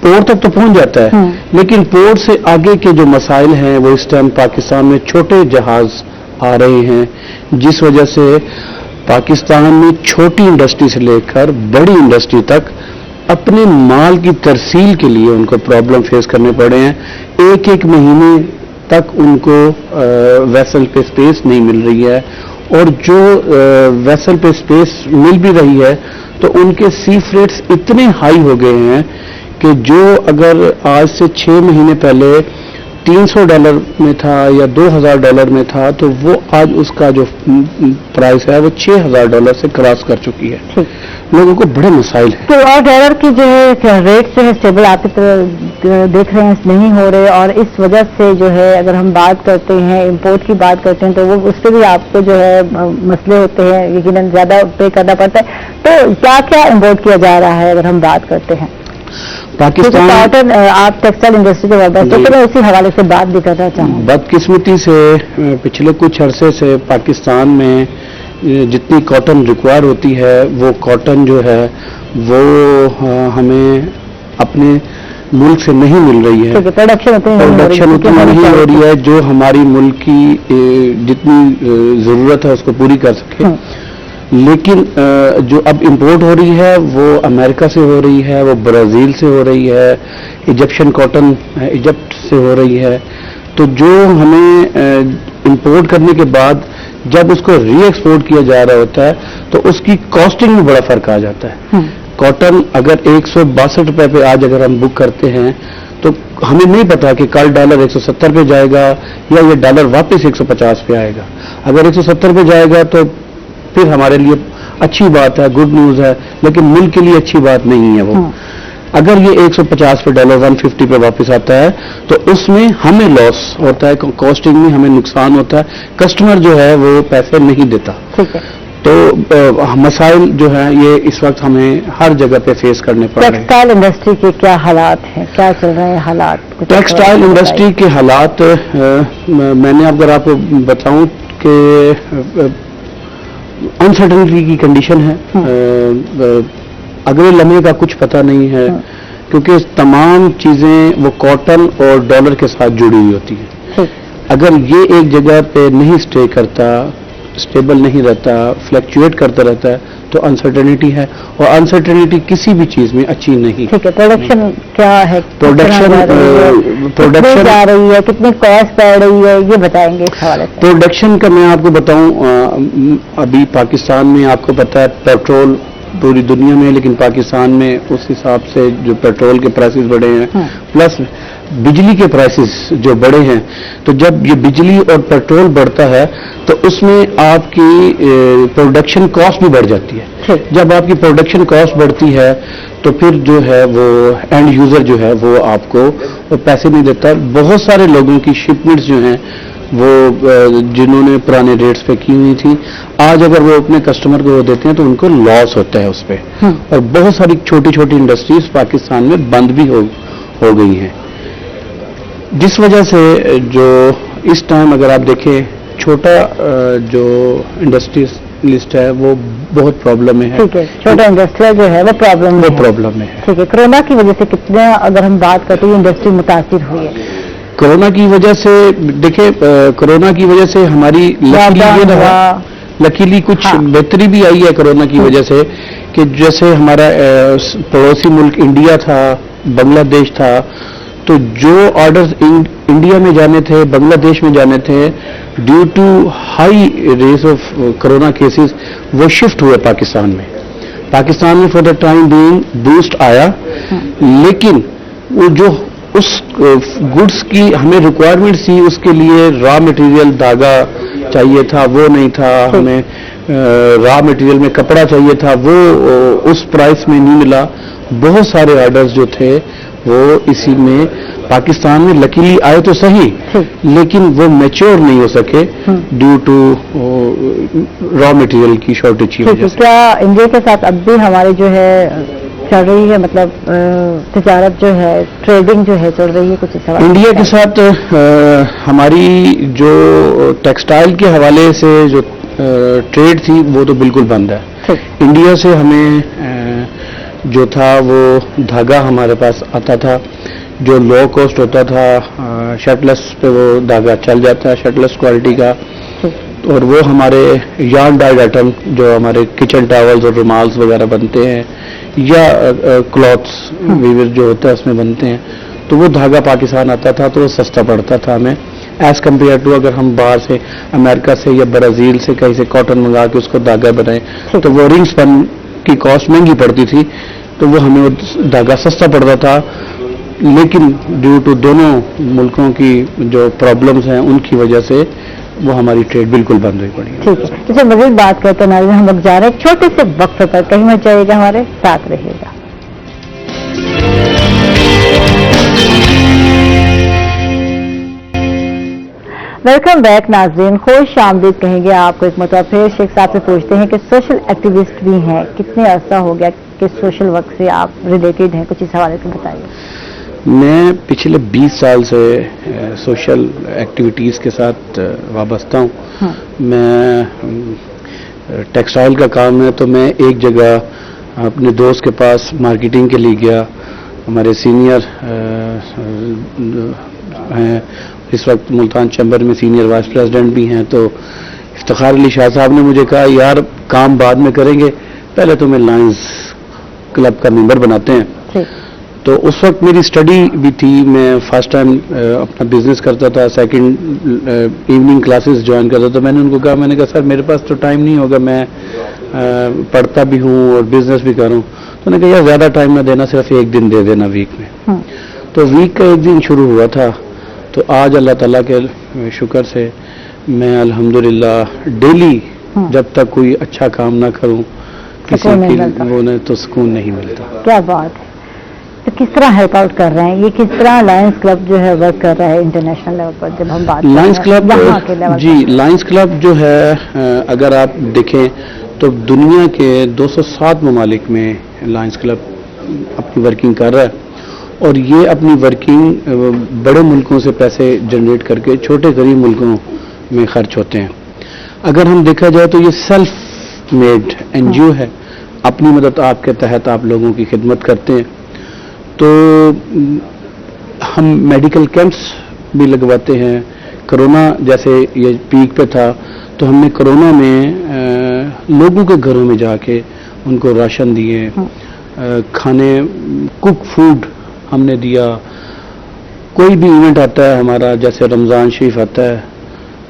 पोर्ट तक तो पहुंच जाता है, लेकिन पोर्ट से आगे के जो मसाइल हैं वो इस टाइम पाकिस्तान में छोटे जहाज आ रहे हैं, जिस वजह से पाकिस्तान में छोटी इंडस्ट्री से लेकर बड़ी इंडस्ट्री तक अपने माल की तरसील के लिए उनको प्रॉब्लम फेस करने पड़े हैं। एक एक महीने तक उनको वेसल पे स्पेस नहीं मिल रही है, और जो वेसल पे स्पेस मिल भी रही है तो उनके सी फ्रेट्स इतने हाई हो गए हैं कि जो अगर आज से 6 महीने पहले $300 में था या $2000 में था, तो वो आज उसका जो प्राइस है वो $6000 से क्रॉस कर चुकी है। लोगों को बड़े मसाइल हैं।
तो और डॉलर की जो है रेट जो है स्टेबल आप देख रहे हैं नहीं हो रहे, और इस वजह से जो है अगर हम बात करते हैं इंपोर्ट की बात करते हैं तो वो उस पर भी आपको जो है मसले होते हैं, यकीनन ज्यादा पे करना पड़ता है। तो क्या क्या इंपोर्ट किया जा रहा है अगर हम बात करते हैं?
पाकिस्तान
कॉटन, आप टेक्सटाइल इंडस्ट्री के बारे में, तो मैं उसी हवाले से बात भी करना चाहूँगा।
बदकिस्मती से पिछले कुछ अरसे से पाकिस्तान में जितनी कॉटन रिक्वायर होती है वो कॉटन जो है वो हमें अपने मुल्क से नहीं मिल रही है।
प्रोडक्शन उतनी
नहीं हो रही है जो हमारी मुल्क की जितनी ज़रूरत है उसको पूरी कर सके। लेकिन जो अब इंपोर्ट हो रही है वो अमेरिका से हो रही है, वो ब्राज़ील से हो रही है, इजिप्शियन कॉटन इजिप्ट से हो रही है। तो जो हमें इंपोर्ट करने के बाद जब उसको री एक्सपोर्ट किया जा रहा होता है तो उसकी कॉस्टिंग में बड़ा फर्क आ जाता है। कॉटन अगर 162 रुपए पे आज अगर हम बुक करते हैं तो हमें नहीं पता कि कल डॉलर 170 पे जाएगा या ये डॉलर वापस 150 पे आएगा। अगर 170 पे जाएगा तो फिर हमारे लिए अच्छी बात है, गुड न्यूज़ है, लेकिन मुल्क के लिए अच्छी बात नहीं है वो। अगर ये 150 पे डॉलर 150 पे वापस आता है तो उसमें हमें लॉस होता है, कॉस्टिंग में हमें नुकसान होता है, कस्टमर जो है वो पैसे नहीं देता। तो मसाइल जो है ये इस वक्त हमें हर जगह पे फेस करने पड़ रहे हैं।
टेक्सटाइल इंडस्ट्री के क्या हालात हैं, क्या चल रहे हैं हालात?
टेक्सटाइल इंडस्ट्री के हालात मैंने अगर आपको बताऊं कि अनसर्टनिटी की कंडीशन है, अगले लम्हे का कुछ पता नहीं है, क्योंकि तमाम चीजें वो कॉटन और डॉलर के साथ जुड़ी हुई होती है। अगर ये एक जगह पे नहीं स्टे करता, स्टेबल नहीं रहता, फ्लक्चुएट करता रहता है तो अनसर्टेनिटी है, और अनसर्टेनिटी किसी भी चीज में अच्छी नहीं।
ठीक है, प्रोडक्शन क्या है?
प्रोडक्शन
जा रही है, कितनी कॉस्ट पड़ रही है, ये बताएंगे इस हवाले से।
प्रोडक्शन का मैं आपको बताऊं, अभी पाकिस्तान में आपको पता है पेट्रोल पूरी दुनिया में, लेकिन पाकिस्तान में उस हिसाब से जो पेट्रोल के प्राइसेस बढ़े हैं प्लस बिजली के प्राइसेस जो बढ़े हैं, तो जब ये बिजली और पेट्रोल बढ़ता है तो उसमें आपकी प्रोडक्शन कॉस्ट भी बढ़ जाती है। जब आपकी प्रोडक्शन कॉस्ट बढ़ती है तो फिर जो है वो एंड यूजर जो है वो आपको वो पैसे नहीं देता। बहुत सारे लोगों की शिपमेंट्स जो हैं वो जिन्होंने पुराने रेट्स पे की हुई थी, आज अगर वो अपने कस्टमर को वो देते हैं तो उनको लॉस होता है उस पर। और बहुत सारी छोटी छोटी इंडस्ट्रीज पाकिस्तान में बंद भी हो गई हैं, जिस वजह से जो इस टाइम अगर आप देखें छोटा जो इंडस्ट्रियलिस्ट है वो बहुत प्रॉब्लम में है।
ठीक है, छोटा इंडस्ट्रियल जो है वो प्रॉब्लम
में है।
ठीक है, कोरोना की वजह से कितना, अगर हम बात करते हैं, इंडस्ट्री मुतासिर हुई है?
कोरोना की वजह से देखिए, कोरोना की वजह से हमारी लकीली कुछ बेहतरी भी आई है कोरोना की वजह से, कि जैसे हमारा पड़ोसी मुल्क इंडिया था, बांग्लादेश था, तो जो ऑर्डर्स इंडिया में जाने थे, बांग्लादेश में जाने थे, due to high rate of corona cases, वो शिफ्ट हुए पाकिस्तान में। पाकिस्तान में for the time being boost आया, लेकिन वो जो उस गुड्स की हमें रिक्वायरमेंट थी, उसके लिए रॉ मटेरियल धागा चाहिए था, वो नहीं था। हमें रॉ मटेरियल में कपड़ा चाहिए था, वो उस प्राइस में नहीं मिला। बहुत सारे ऑर्डर्स जो थे वो इसी में पाकिस्तान में लकीली आए तो सही, लेकिन वो मैच्योर नहीं हो सके ड्यू टू रॉ मटेरियल की शॉर्टेज की वजह से।
क्या इंडिया के साथ अब भी हमारी जो है चल रही है, मतलब तिजारत जो है, ट्रेडिंग जो है चल रही है? कुछ सवाल
इंडिया के साथ हमारी जो टेक्सटाइल के हवाले से जो ट्रेड थी वो तो बिल्कुल बंद है। इंडिया से हमें जो था वो धागा हमारे पास आता था, जो लो कॉस्ट होता था, शर्टलेस पे वो धागा चल जाता है, शर्टलेस क्वालिटी का, और वो हमारे यार्न डाइड आइटम जो हमारे किचन टॉवल्स और रुमाल्स वगैरह बनते हैं, या क्लॉथ्स वीवर जो होता है उसमें बनते हैं, तो वो धागा पाकिस्तान आता था तो वो सस्ता पड़ता था हमें एज कम्पेयर टू अगर हम बाहर से अमेरिका से या ब्राजील से कहीं से कॉटन मंगा के उसको धागा बनाए, तो वो रिंग स्पन की कॉस्ट महंगी पड़ती थी, तो वो हमें वो धागा सस्ता पड़ता था। लेकिन ड्यू टू दोनों मुल्कों की जो प्रॉब्लम्स हैं उनकी वजह से वो हमारी ट्रेड बिल्कुल बंद हुई पड़ी है।
ठीक है, जैसे मजीद बात करते हैं नाज़रीन, हम लोग जा रहे हैं छोटे से वक्त पर, कहीं मत जाइएगा, हमारे साथ रहिएगा। वेलकम बैक नाज़रीन, खुश आमदीद कहेंगे आपको एक मरतबा फिर। शेख साहब से पूछते हैं कि सोशल एक्टिविस्ट भी हैं, कितने अरसा हो गया कि सोशल वर्क से आप रिलेटेड हैं, कुछ इस हवाले से बताइए।
मैं पिछले 20 साल से सोशल एक्टिविटीज़ के साथ वाबस्ता हूँ। मैं टेक्सटाइल का काम है, तो मैं एक जगह अपने दोस्त के पास मार्केटिंग के लिए गया। हमारे सीनियर हैं, इस वक्त मुल्तान चैम्बर में सीनियर वाइस प्रेसिडेंट भी हैं, तो इफ्तिखार अली शाह साहब ने मुझे कहा, यार काम बाद में करेंगे, पहले तो मैं लायंस क्लब का मेंबर बनाते हैं। तो उस वक्त मेरी स्टडी भी थी, मैं फर्स्ट टाइम अपना बिजनेस करता था, सेकंड इवनिंग क्लासेस ज्वाइन करता था। मैंने उनको कहा, मैंने कहा सर मेरे पास तो टाइम नहीं होगा, मैं पढ़ता भी हूँ और बिजनेस भी करूँ। तो उन्होंने कहा यार ज़्यादा टाइम ना देना, सिर्फ एक दिन दे देना वीक में। तो वीक का एक दिन शुरू हुआ था, तो आज अल्लाह ताला के शुक्र से मैं अल्हम्दुलिल्लाह डेली जब तक कोई अच्छा काम ना करूं किसी की वो ने तो सुकून नहीं मिलता।
क्या बात है। तो किस तरह हेल्प आउट कर रहे हैं, ये किस तरह लायंस क्लब जो है वर्क कर रहा है इंटरनेशनल लेवल पर? जब हम बात
लायंस क्लब जी, लायंस क्लब जो है अगर आप देखें तो दुनिया के 207 ममालिक में लायंस क्लब अपनी वर्किंग कर रहा है, और ये अपनी वर्किंग बड़े मुल्कों से पैसे जनरेट करके छोटे गरीब मुल्कों में खर्च होते हैं। अगर हम देखा जाए तो ये सेल्फ मेड एनजीओ है, अपनी मदद आपके तहत आप लोगों की खिदमत करते हैं। तो हम मेडिकल कैंप्स भी लगवाते हैं। कोरोना जैसे ये पीक पे था, तो हमने कोरोना में लोगों के घरों में जाके उनको राशन दिए, खाने, कुक फूड हमने दिया। कोई भी इवेंट आता है हमारा, जैसे रमज़ान शरीफ आता है,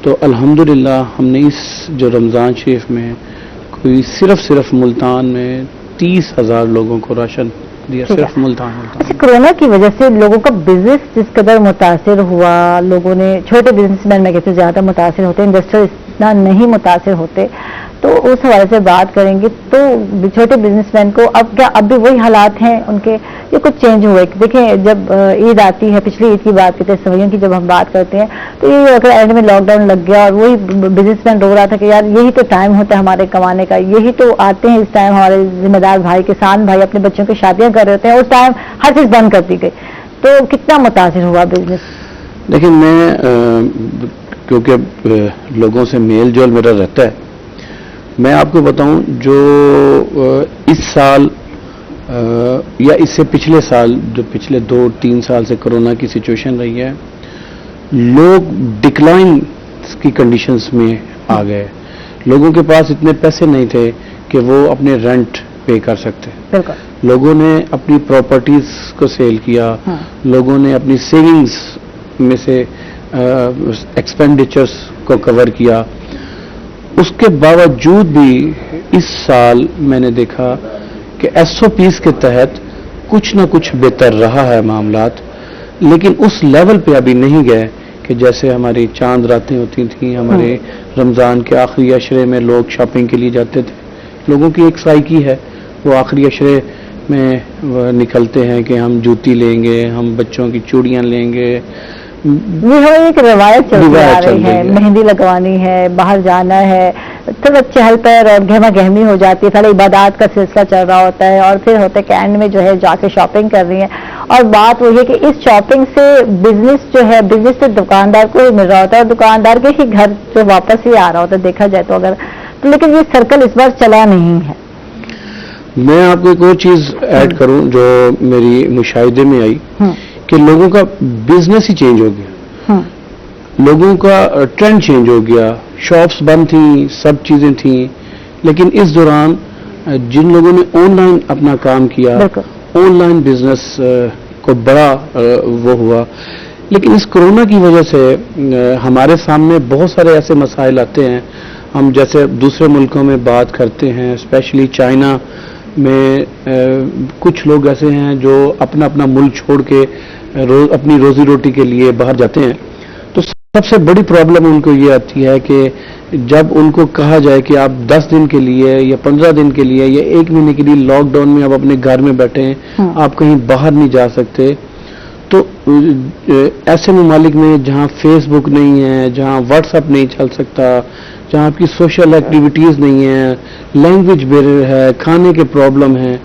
तो अल्हम्दुलिल्लाह हमने इस जो रमज़ान शरीफ में कोई सिर्फ मुल्तान में 30,000 लोगों को राशन दिया, सिर्फ मुल्तान।
कोरोना की वजह से लोगों का बिजनेस जिस कदर मुतासिर हुआ, लोगों ने, छोटे बिजनेसमैन में कहते ज्यादा मुतासिर होते, इंडस्ट्रियल इतना नहीं मुतासिर होते, तो उस हवाले से बात करेंगे। तो छोटे बिजनेसमैन को अब क्या, अब भी वही हालात हैं उनके, ये कुछ चेंज हुए? देखें जब ईद आती है, पिछली ईद की बात करते हैं, सवैयों की जब हम बात करते हैं, तो ये अगर एंड में लॉकडाउन लग गया और वही बिजनेसमैन रो रहा था कि यार यही तो टाइम होता है हमारे कमाने का, यही तो आते हैं इस टाइम हमारे जिम्मेदार भाई, किसान भाई अपने बच्चों की शादियां कर रहे होते हैं, उस टाइम हर चीज बंद कर दी गई, तो कितना मुतासिर हुआ बिजनेस?
लेकिन मैं क्योंकि लोगों से मेल जोल मेरा रहता है, मैं आपको बताऊं जो इस साल या इससे पिछले साल, जो पिछले 2-3 साल से कोरोना की सिचुएशन रही है, लोग डिक्लाइन की कंडीशंस में आ गए। लोगों के पास इतने पैसे नहीं थे कि वो अपने रेंट पे कर सकते।
बिल्कुल।
लोगों ने अपनी प्रॉपर्टीज को सेल किया, लोगों ने अपनी सेविंग्स में से एक्सपेंडिचर्स को कवर किया। उसके बावजूद भी इस साल मैंने देखा कि एसओपीज के तहत कुछ ना कुछ बेहतर रहा है मामलात, लेकिन उस लेवल पे अभी नहीं गए कि जैसे हमारी चांद रातें होती थी, हमारे रमज़ान के आखिरी अशरे में लोग शॉपिंग के लिए जाते थे। लोगों की एक साइकी है, वो आखिरी अशरे में निकलते हैं कि हम जूती लेंगे, हम बच्चों की चूड़ियां लेंगे।
ये हो एक रवायत चलती आ रही है, मेहंदी लगवानी है, बाहर जाना है, तो चहल पहल और गहमा गहमी हो जाती है। पहले इबादत का सिलसिला चल रहा होता है और फिर होता है कि एंड में जो है जाके शॉपिंग कर रही है। और बात वो है कि इस शॉपिंग से बिजनेस जो है, बिजनेस तो दुकानदार को ही मिल रहा होता है और दुकानदार के ही घर जो वापस ही आ रहा होता है, देखा जाए तो अगर तो। लेकिन ये सर्कल इस बार चला नहीं है।
मैं आपको एक और चीज ऐड करूं जो मेरी मुशाहिदे में आई कि लोगों का बिजनेस ही चेंज हो गया, लोगों का ट्रेंड चेंज हो गया। शॉप्स बंद थी, सब चीजें थी, लेकिन इस दौरान जिन लोगों ने ऑनलाइन अपना काम किया, ऑनलाइन बिजनेस को बड़ा वो हुआ। लेकिन इस कोरोना की वजह से हमारे सामने बहुत सारे ऐसे मसाइल आते हैं। हम जैसे दूसरे मुल्कों में बात करते हैं, स्पेशली चाइना में कुछ लोग ऐसे हैं जो अपना अपना मुल्क छोड़ के अपनी रोजी रोटी के लिए बाहर जाते हैं। तो सबसे बड़ी प्रॉब्लम उनको ये आती है कि जब उनको कहा जाए कि आप 10 दिन के लिए या 15 दिन के लिए या 1 महीने के लिए लॉकडाउन में आप अपने घर में बैठे हैं, आप कहीं बाहर नहीं जा सकते, तो ऐसे ममालिक में जहां फेसबुक नहीं है, जहां व्हाट्सएप नहीं चल सकता, जहां आपकी सोशल एक्टिविटीज नहीं है, लैंग्वेज बैरियर है, खाने के प्रॉब्लम है,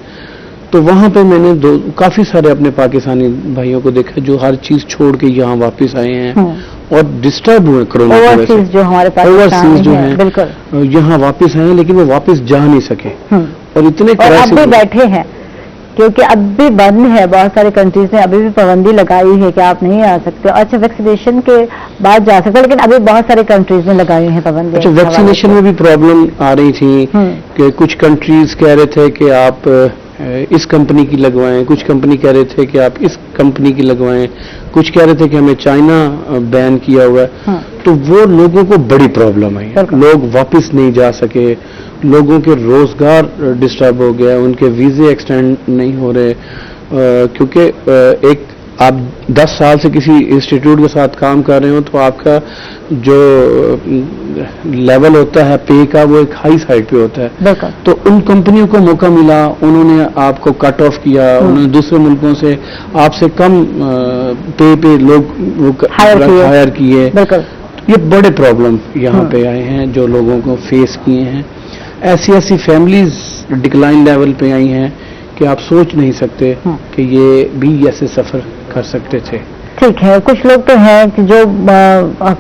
तो वहां पे मैंने काफी सारे अपने पाकिस्तानी भाइयों को देखा जो हर चीज छोड़ के यहाँ वापस आए हैं और डिस्टर्ब हुए कोरोना की वजह से।
जो हमारे पाकिस्तान
जो
हैं, बिल्कुल
यहाँ वापस आए, लेकिन वो वापस जा नहीं सके और इतने
अब भी बैठे हैं क्योंकि अब भी बंद है। बहुत सारे कंट्रीज ने अभी भी पाबंदी लगाई है कि आप नहीं आ सकते। अच्छा, वैक्सीनेशन के बाद जा सकते, लेकिन अभी बहुत सारे कंट्रीज ने लगाई है पाबंदी।
अच्छा, वैक्सीनेशन में भी प्रॉब्लम आ रही थी कि कुछ कंट्रीज कह रहे थे कि आप इस कंपनी की लगवाएं, कुछ कंपनी कह रहे थे कि आप इस कंपनी की लगवाएं, कुछ कह रहे थे कि हमें चाइना बैन किया हुआ है। तो वो लोगों को बड़ी प्रॉब्लम आई, लोग वापस नहीं जा सके, लोगों के रोजगार डिस्टर्ब हो गया, उनके वीजे एक्सटेंड नहीं हो रहे, क्योंकि एक आप 10 साल से किसी इंस्टीट्यूट के साथ काम कर रहे हो तो आपका जो लेवल होता है पे का वो एक हाई साइड पे होता है। तो उन कंपनियों को मौका मिला, उन्होंने आपको कट ऑफ किया, उन्होंने दूसरे मुल्कों से आपसे कम पे लोग हायर किए। ये बड़े प्रॉब्लम यहाँ पे आए हैं जो लोगों को फेस किए हैं। ऐसी फैमिलीज डिक्लाइन लेवल पे आई हैं कि आप सोच नहीं सकते कि ये भी ऐसे सफर कर सकते थे।
ठीक है, कुछ लोग तो हैं कि जो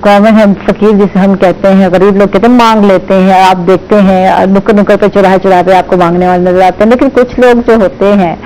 कॉमन है, फकीर जिसे हम कहते हैं, गरीब लोग कहते हैं, मांग लेते हैं। आप देखते हैं नुक्कड़ नुक्कड़ पे चौराहे पे आपको मांगने वाले नजर आते हैं। लेकिन कुछ लोग जो होते हैं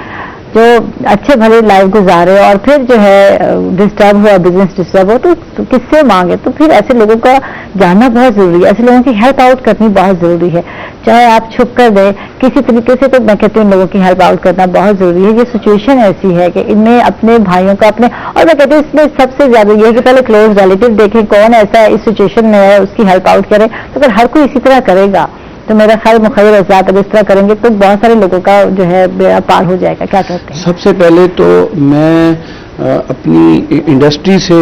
जो अच्छे भले लाइफ गुजारे और फिर जो है डिस्टर्ब हुआ, बिजनेस डिस्टर्ब हो, तो किससे मांगे? तो फिर ऐसे लोगों का जानना बहुत जरूरी है, ऐसे लोगों की हेल्प आउट करनी बहुत जरूरी है। चाहे आप छुप कर दें किसी तरीके से, तो मैं कहती हूँ इन लोगों की हेल्प आउट करना बहुत जरूरी है। ये सिचुएशन ऐसी है कि इनमें अपने भाइयों का अपने, और मैं कहती हूँ इसमें सबसे ज्यादा ये है कि पहले क्लोज रिलेटिव देखें कौन ऐसा इस सिचुएशन में है, उसकी हेल्प आउट करें। तो अगर हर कोई इसी तरह करेगा तो मेरा ख्याल मुखैर हज़रात अगर इस तरह करेंगे तो बहुत सारे लोगों का जो है बेड़ा पार हो जाएगा। क्या कहते हैं?
सबसे पहले तो मैं अपनी इंडस्ट्री से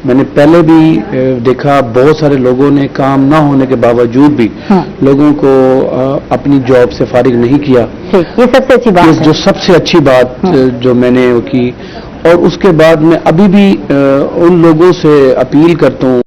मैंने पहले भी देखा बहुत सारे लोगों ने काम ना होने के बावजूद भी लोगों को अपनी जॉब से फारिग नहीं किया।
ये सबसे अच्छी बात है।
जो सबसे अच्छी बात जो मैंने की, और उसके बाद मैं अभी भी उन लोगों से अपील करता हूँ